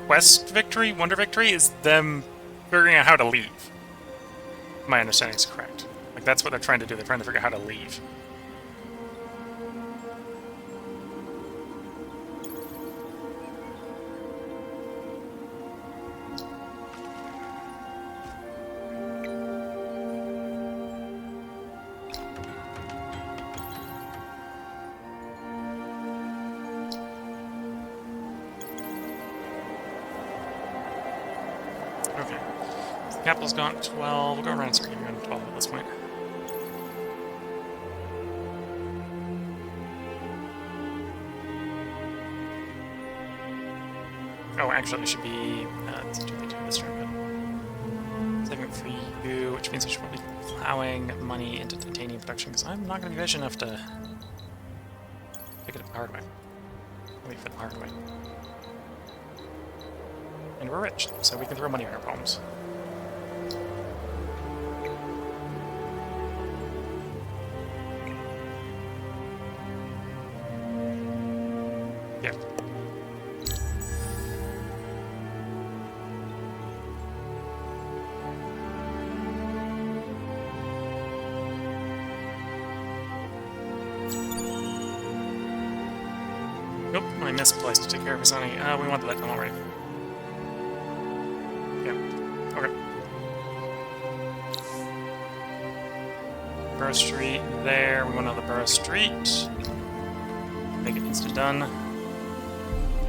quest victory, wonder victory, is them figuring out how to leave. My understanding is correct. Like, that's what they're trying to do. They're trying to figure out how to leave. Okay. The capital's gone 12. We'll go around and start getting around 12 at this point. Oh, actually, it should be this turn. Segment for you, which means I should probably be plowing money into titanium production, because I'm not going to be rich enough to pick it up the hard way. Wait for the hard way. And we're rich, so we can throw money at our problems. Yeah. Nope, I misplaced to take care of Pisani. We wanted that done already. Yeah, okay. Burrow Street there. We want another Burrow Street. Make it instant done.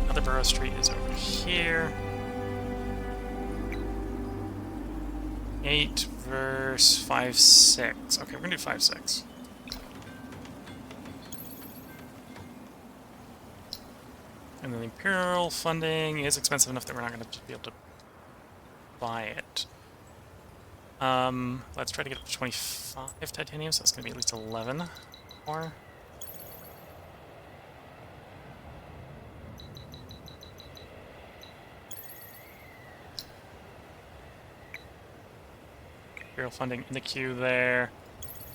Another Burrow Street is over here. 8 verse 5, 6. Okay, we're gonna do 5, 6. And then the Imperial funding is expensive enough that we're not going to be able to buy it. Let's try to get up to 25 titanium, so that's going to be at least 11 more. Imperial funding in the queue there.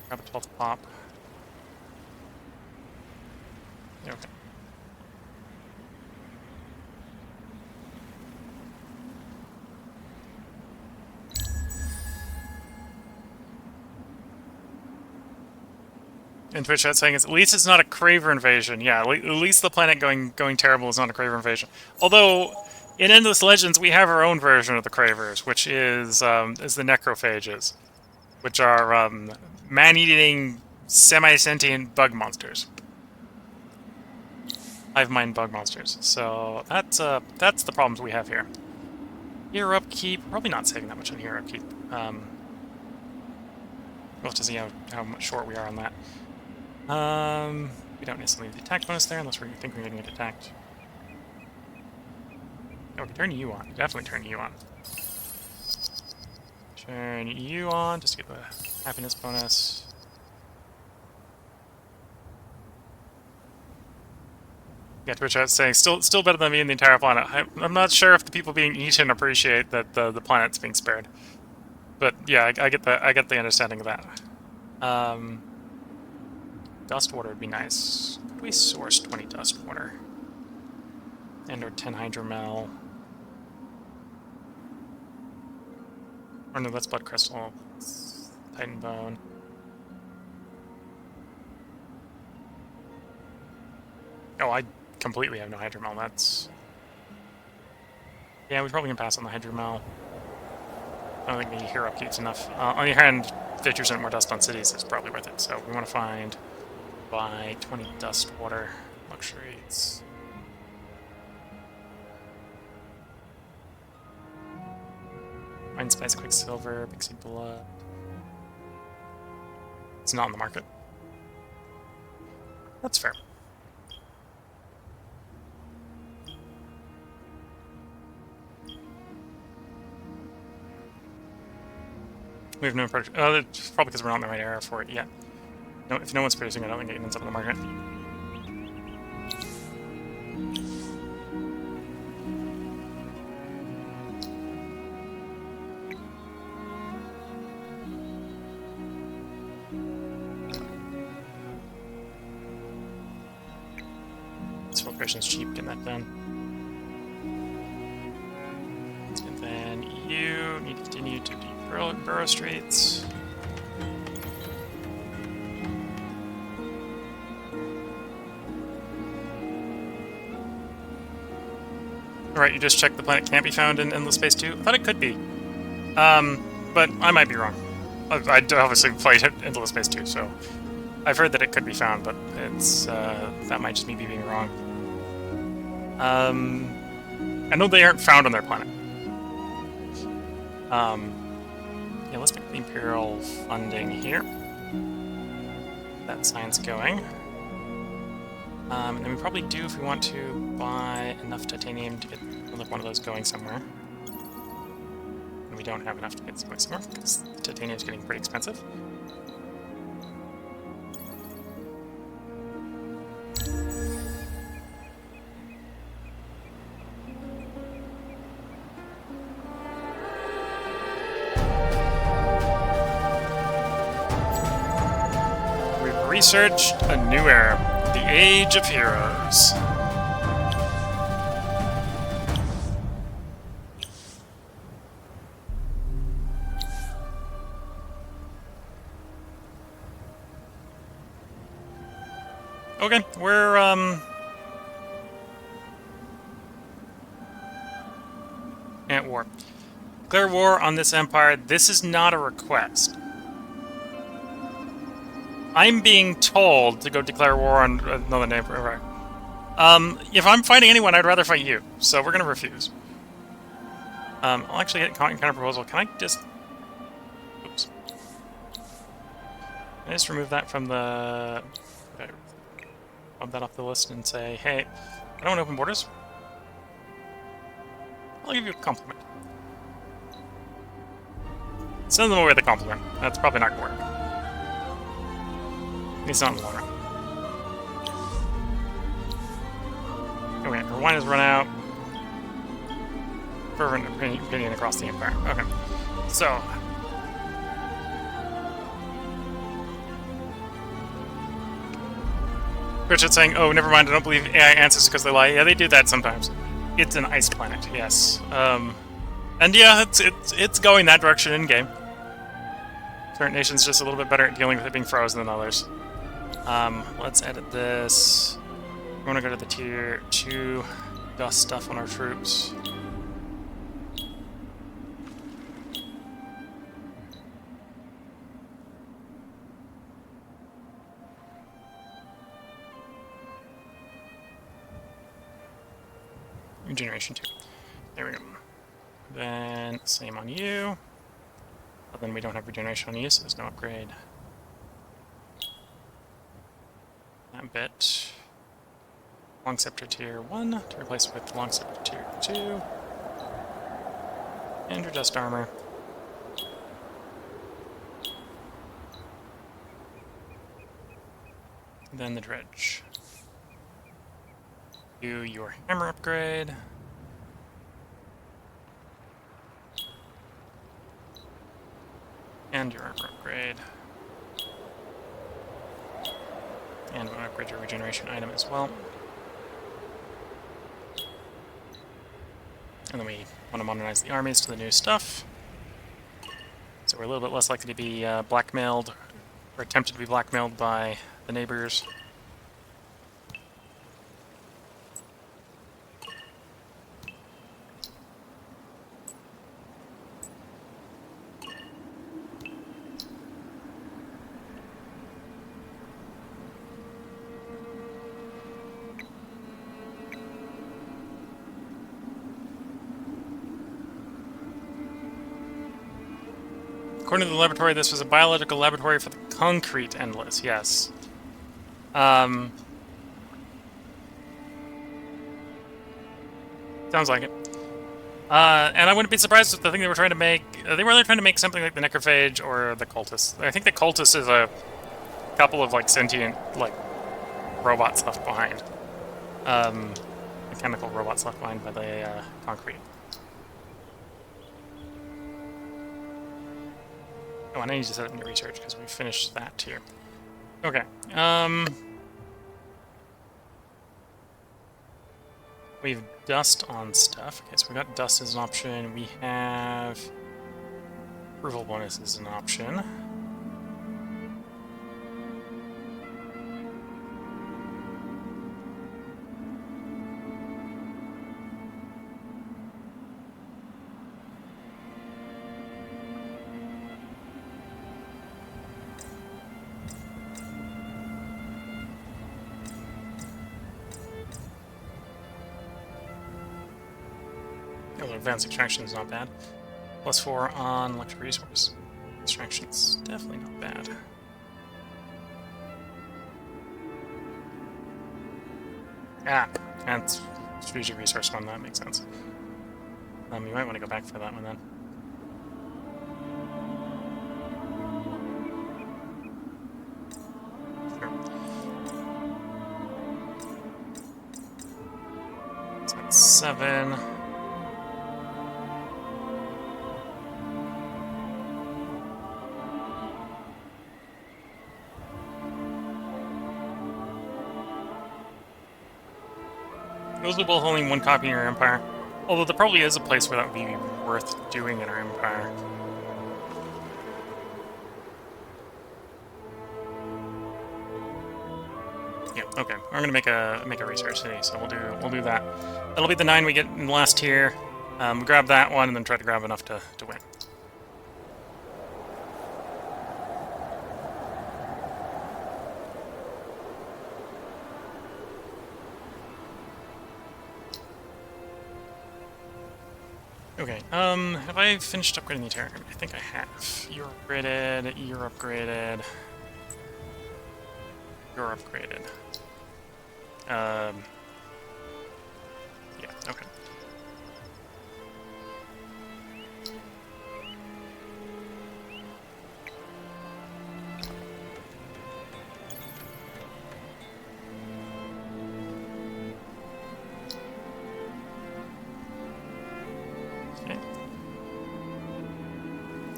Grab a 12th pop. Okay. In Twitch chat saying, at least it's not a Craver invasion. Yeah, at least the planet going terrible is not a Craver invasion. Although, in Endless Legends, we have our own version of the Cravers, which is the Necrophages, which are man-eating, semi-sentient bug monsters. Hive mind bug monsters. So that's the problems we have here. Hero upkeep, probably not saving that much on hero upkeep. Well, We'll have to see how much short we are on that. We don't necessarily need the attack bonus there unless we think we're going to get attacked. Oh, we can turn you on. Definitely turn you on. Turn you on just to get the happiness bonus. Yeah, Twitch is saying still better than me and the entire planet. I'm not sure if the people being eaten appreciate that the planet's being spared, but yeah, I get the understanding of that. Dust water would be nice. Could we source 20 dust water and or 10 hydromel? Or no, that's blood crystal. Titan bone. Oh, I completely have no hydromel. That's... Yeah, we probably can pass on the hydromel. I don't think the hero upkeep's enough. On the other hand, 50% more dust on cities is probably worth it. So we want to buy 20 dust water luxuries. Mind Spice, Quicksilver, Pixie Blood. It's not on the market. That's fair. We have no production. Oh, it's probably because we're not in the right area for it yet. No, if no one's producing, I don't think it ends up in the market. This filtration's cheap, getting that done. And then you need to continue to burrow streets. Alright, you just checked the planet can't be found in Endless Space 2? I thought it could be. But I might be wrong. I obviously played Endless Space 2, so I've heard that it could be found, but it's that might just me being wrong. I know they aren't found on their planet. Yeah, let's pick the Imperial funding here. That sign's going. And then we probably do if we want to buy enough titanium to get one of those going somewhere. And we don't have enough to get going somewhere because titanium is getting pretty expensive. We've researched a new era. The Age of Heroes. Okay, we're at war. Declare war on this empire. This is not a request. I'm being told to go declare war on another neighbor. If I'm fighting anyone, I'd rather fight you. So we're going to refuse. I'll actually hit counter proposal. Can I just... Oops. Can I just remove that from the... Bump that off the list and say, hey, I don't want open borders. I'll give you a compliment. Send them away with a compliment. That's probably not going to work. It's not in the long run. Okay, her wine has run out. Fervent opinion across the empire. Okay. So. Richard saying, oh, never mind, I don't believe AI answers because they lie. Yeah, they do that sometimes. It's an ice planet, yes. And yeah, it's going that direction in-game. Certain nations just a little bit better at dealing with it being frozen than others. Let's edit this. We want to go to the tier 2 dust stuff on our troops. Regeneration 2. There we go. Then same on you. But then we don't have regeneration on you, so there's no upgrade. that bit. Long Scepter Tier 1 to replace with Long Scepter Tier 2. And your Dust Armor. And then the Dredge. Do your Hammer upgrade. And your Armor upgrade. And we'll upgrade your regeneration item as well. And then we want to modernize the armies to the new stuff. So we're a little bit less likely to be blackmailed, or attempted to be blackmailed by the neighbors. According to the laboratory, this was a biological laboratory for the concrete Endless, yes. Sounds like it. And I wouldn't be surprised if the thing they were trying to make... they were either trying to make something like the Necrophage or the Cultist. I think the Cultist is a couple of, like, sentient, like, robots left behind. Mechanical robots left behind by the concrete. Oh, and I need to set up new research because we finished that tier. Okay. We have dust on stuff. Okay, so we got dust as an option. We have approval bonus as an option. Advanced extraction is not bad. +4 on electric resource. Extraction's definitely not bad. Ah, that's strategic resource one, that makes sense. You might want to go back for that one then. Sure. So that's 7. Those are both only one copy in your empire. Although there probably is a place where that would be worth doing in our empire. Yeah, okay. We're gonna make a research city, so we'll do that. That'll be the 9 we get in the last tier. We grab that one and then try to grab enough to win. Okay, have I finished upgrading the Terran? I think I have. You're upgraded, you're upgraded. You're upgraded. Yeah, okay.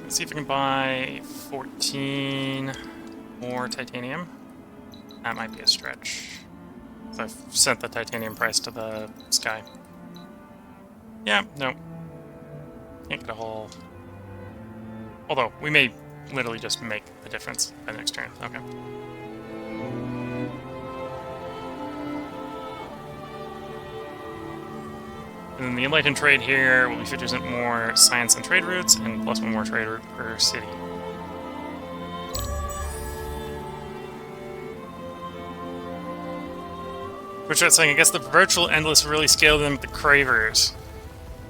Let's see if I can buy 14 more titanium. That might be a stretch. So I've sent the titanium price to the sky. Yeah, no. Can't get a whole... Although, we may literally just make the difference by the next turn. Okay. And then the Enlightened trade here will be 50% more science and trade routes, and +1 more trade route per city. Which is saying, I guess the virtual Endless really scaled them with the Cravers.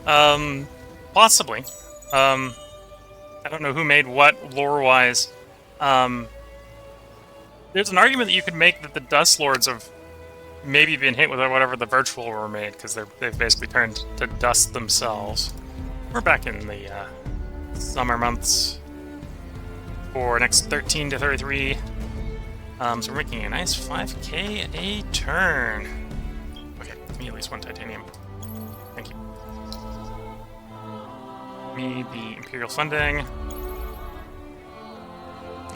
Possibly. I don't know who made what lore-wise. There's an argument that you could make that the Dust Lords have maybe been hit with whatever the virtual were made, because they've basically turned to dust themselves. We're back in the summer months for next 13 to 33. So we're making a nice 5k a turn. Okay, give me at least one titanium. Thank you. Me the Imperial funding.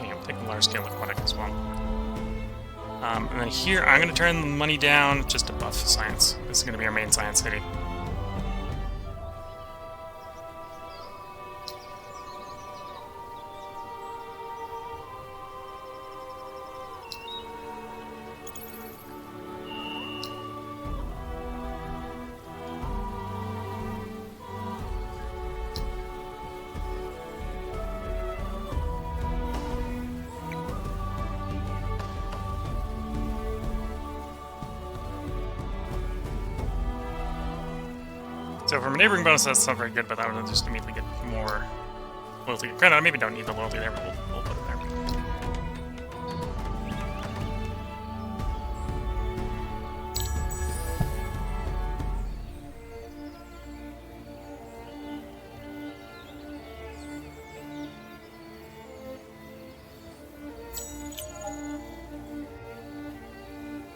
Yeah, I'm taking large scale aquatic as well. And then here, I'm going to turn the money down just to buff science. This is going to be our main science city. So from a neighboring bonus, that's not very good, but that would just immediately get more loyalty. Granted, I maybe don't need the loyalty there, but we'll put it there.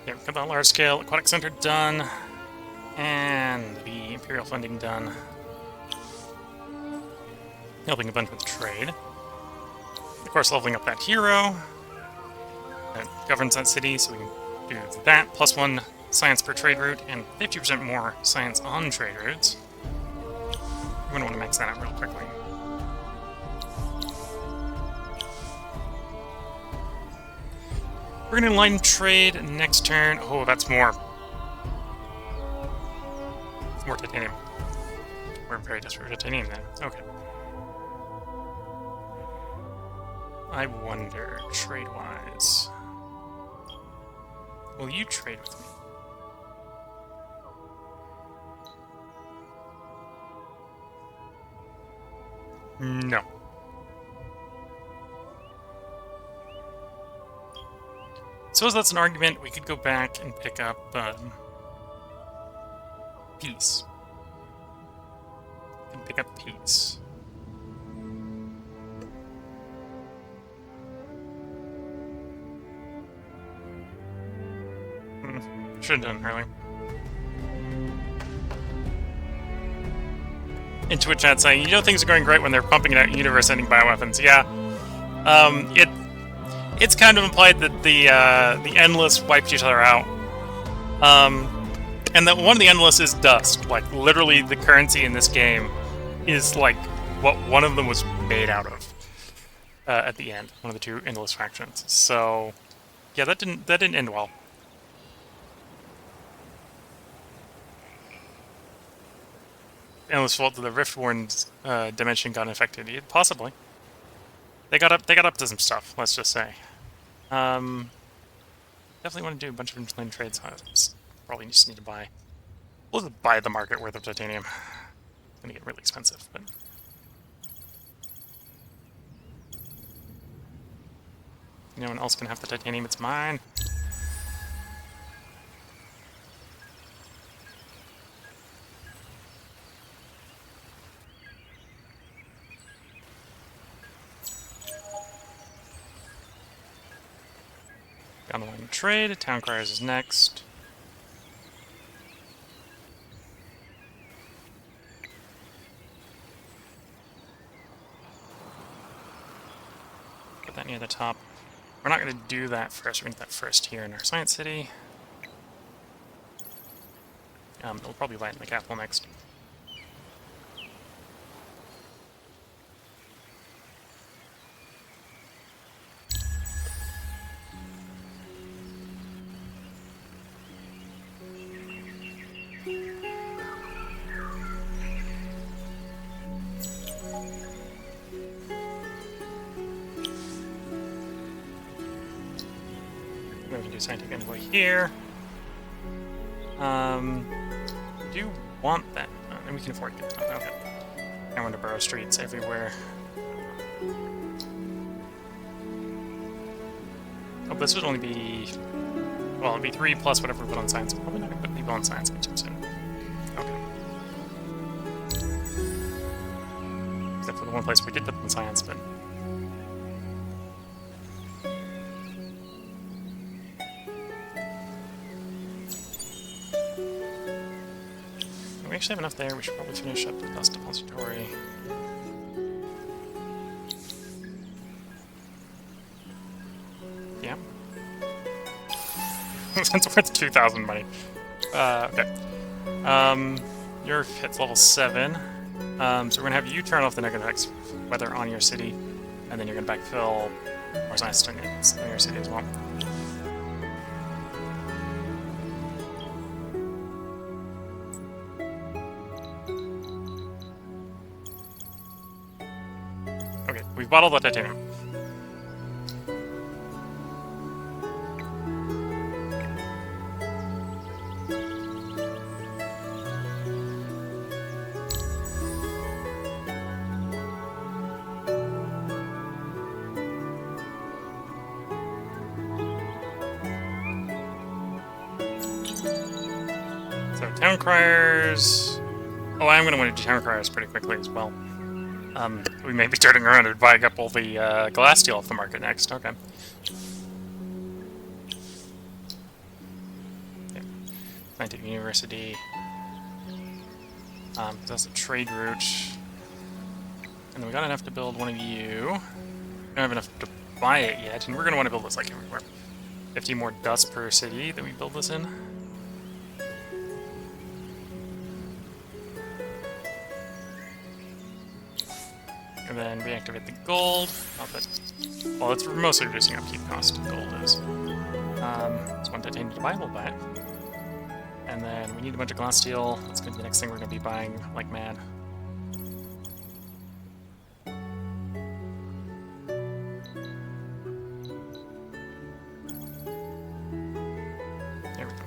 Yeah, got the large scale aquatic center done. And the Imperial funding done. Helping a bunch with trade. Of course, leveling up that hero that governs that city, so we can do that. Plus 1 science per trade route, and 50% more science on trade routes. We're going to want to max that out real quickly. We're going to enlighten trade next turn. Oh, that's more titanium. We're very desperate for titanium then. Okay. I wonder, trade-wise, will you trade with me? No. Suppose that's an argument. We could go back and pick up peace. And pick up peace. Should have done earlier. In Twitch chat saying, you know things are going great when they're pumping out universe-ending bioweapons. Yeah. It's kind of implied that the Endless wiped each other out. And that one of the Endless is dust. Like, literally, the currency in this game is, like, what one of them was made out of at the end. One of the two Endless factions. So, yeah, that didn't end well. Endless fault that the Riftworn dimension got infected. Possibly. They got up to some stuff, let's just say. Definitely want to do a bunch of interlane trades. Probably just need to buy. We'll just buy the market worth of titanium. It's gonna get really expensive, but no one else can have the titanium, it's mine. Down the line trade, Town Criers is next. Put that near the top. We're not going to do that first, we're going to do that first here in our Science City. We'll probably buy it in the capital next. We can do scientific envoy here. Do want that, and we can afford it. Oh, okay. I want to borrow streets everywhere. Oh, this would only be... Well, it'd be 3 plus whatever we put on science. Probably not going to put people on science anytime soon. Okay. Except for the one place we did put them in science, but... We actually have enough there. We should probably finish up the dust depository. Yeah. That's worth 2,000 money. Okay. Your hit's level 7. So we're gonna have you turn off the negative X weather on your city, and then you're gonna backfill more science on your city as well. Okay, we've bottled the titanium. So, town criers... Oh, I'm going to want to do town criers pretty quickly as well. We may be turning around and buying up all the glass steel off the market next. Okay. Yeah. Scientific University. That's a trade route. And then we got enough to build one of you. We don't have enough to buy it yet, and we're going to want to build this like everywhere. 50 more dust per city that we build this in. And then reactivate the gold. Not that, well, it's mostly reducing upkeep cost. Gold is. It's one titanium to buy. We'll buy it. And then we need a bunch of glass steel. That's going to be the next thing we're going to be buying like mad. There we go.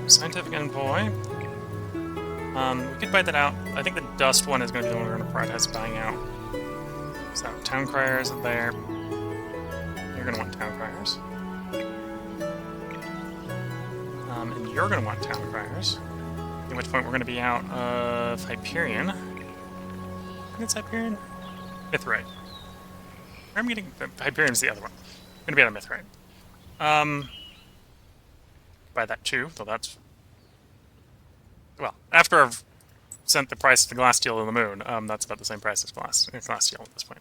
Scientific envoy. We could buy that out. I think the dust one is going to be the one we're going to prioritize buying out. So, town criers are there. You're going to want town criers. And you're going to want town criers. At which point we're going to be out of Hyperion. I think it's Hyperion? Mithrite. I'm getting... Hyperion's the other one. I'm going to be out of Mithrite. Buy that too, though that's... Well, after I've sent the price of the glass steel to the moon, that's about the same price as glass steel at this point.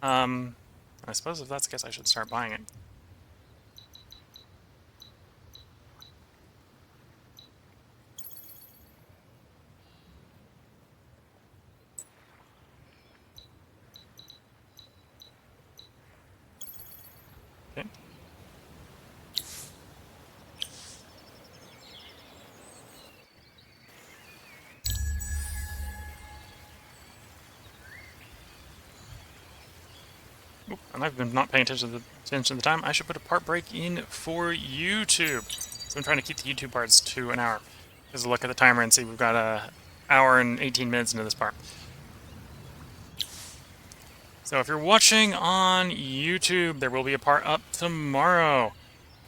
I suppose if that's the case, I should start buying it. Okay. And I've been not paying attention to the time. I should put a part break in for YouTube. So I'm trying to keep the YouTube parts to an hour. Just look at the timer and see we've got an hour and 18 minutes into this part. So if you're watching on YouTube, there will be a part up tomorrow.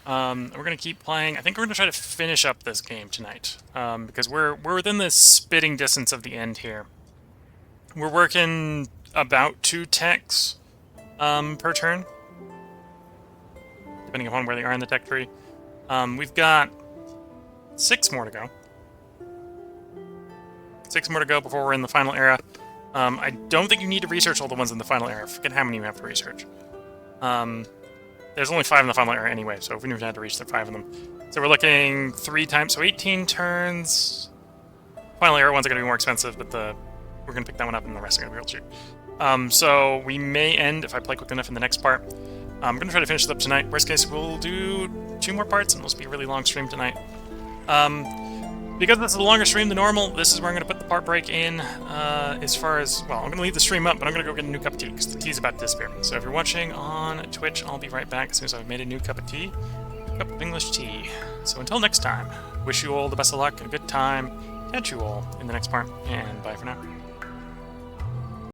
We're going to keep playing. I think we're going to try to finish up this game tonight. Because we're within the spitting distance of the end here. We're working about 2 techs. Per turn, depending upon where they are in the tech tree. We've got 6 more to go. 6 more to go before we're in the final era. I don't think you need to research all the ones in the final era. I forget how many you have to research. There's only 5 in the final era anyway, so we don't even have to reach the 5 of them. So we're looking 3 times, so 18 turns. Final era ones are going to be more expensive, but we're going to pick that one up and the rest are going to be real cheap. So we may end, if I play quick enough, in the next part. I'm going to try to finish it up tonight. Worst case, we'll do 2 more parts, and it'll just be a really long stream tonight. Because this is a longer stream than normal, this is where I'm going to put the part break in. As far as, well, I'm going to leave the stream up, but I'm going to go get a new cup of tea, because the tea's about to disappear. So if you're watching on Twitch, I'll be right back as soon as I've made a new cup of tea. Cup of English tea. So until next time, wish you all the best of luck, a good time, catch you all in the next part, and bye for now.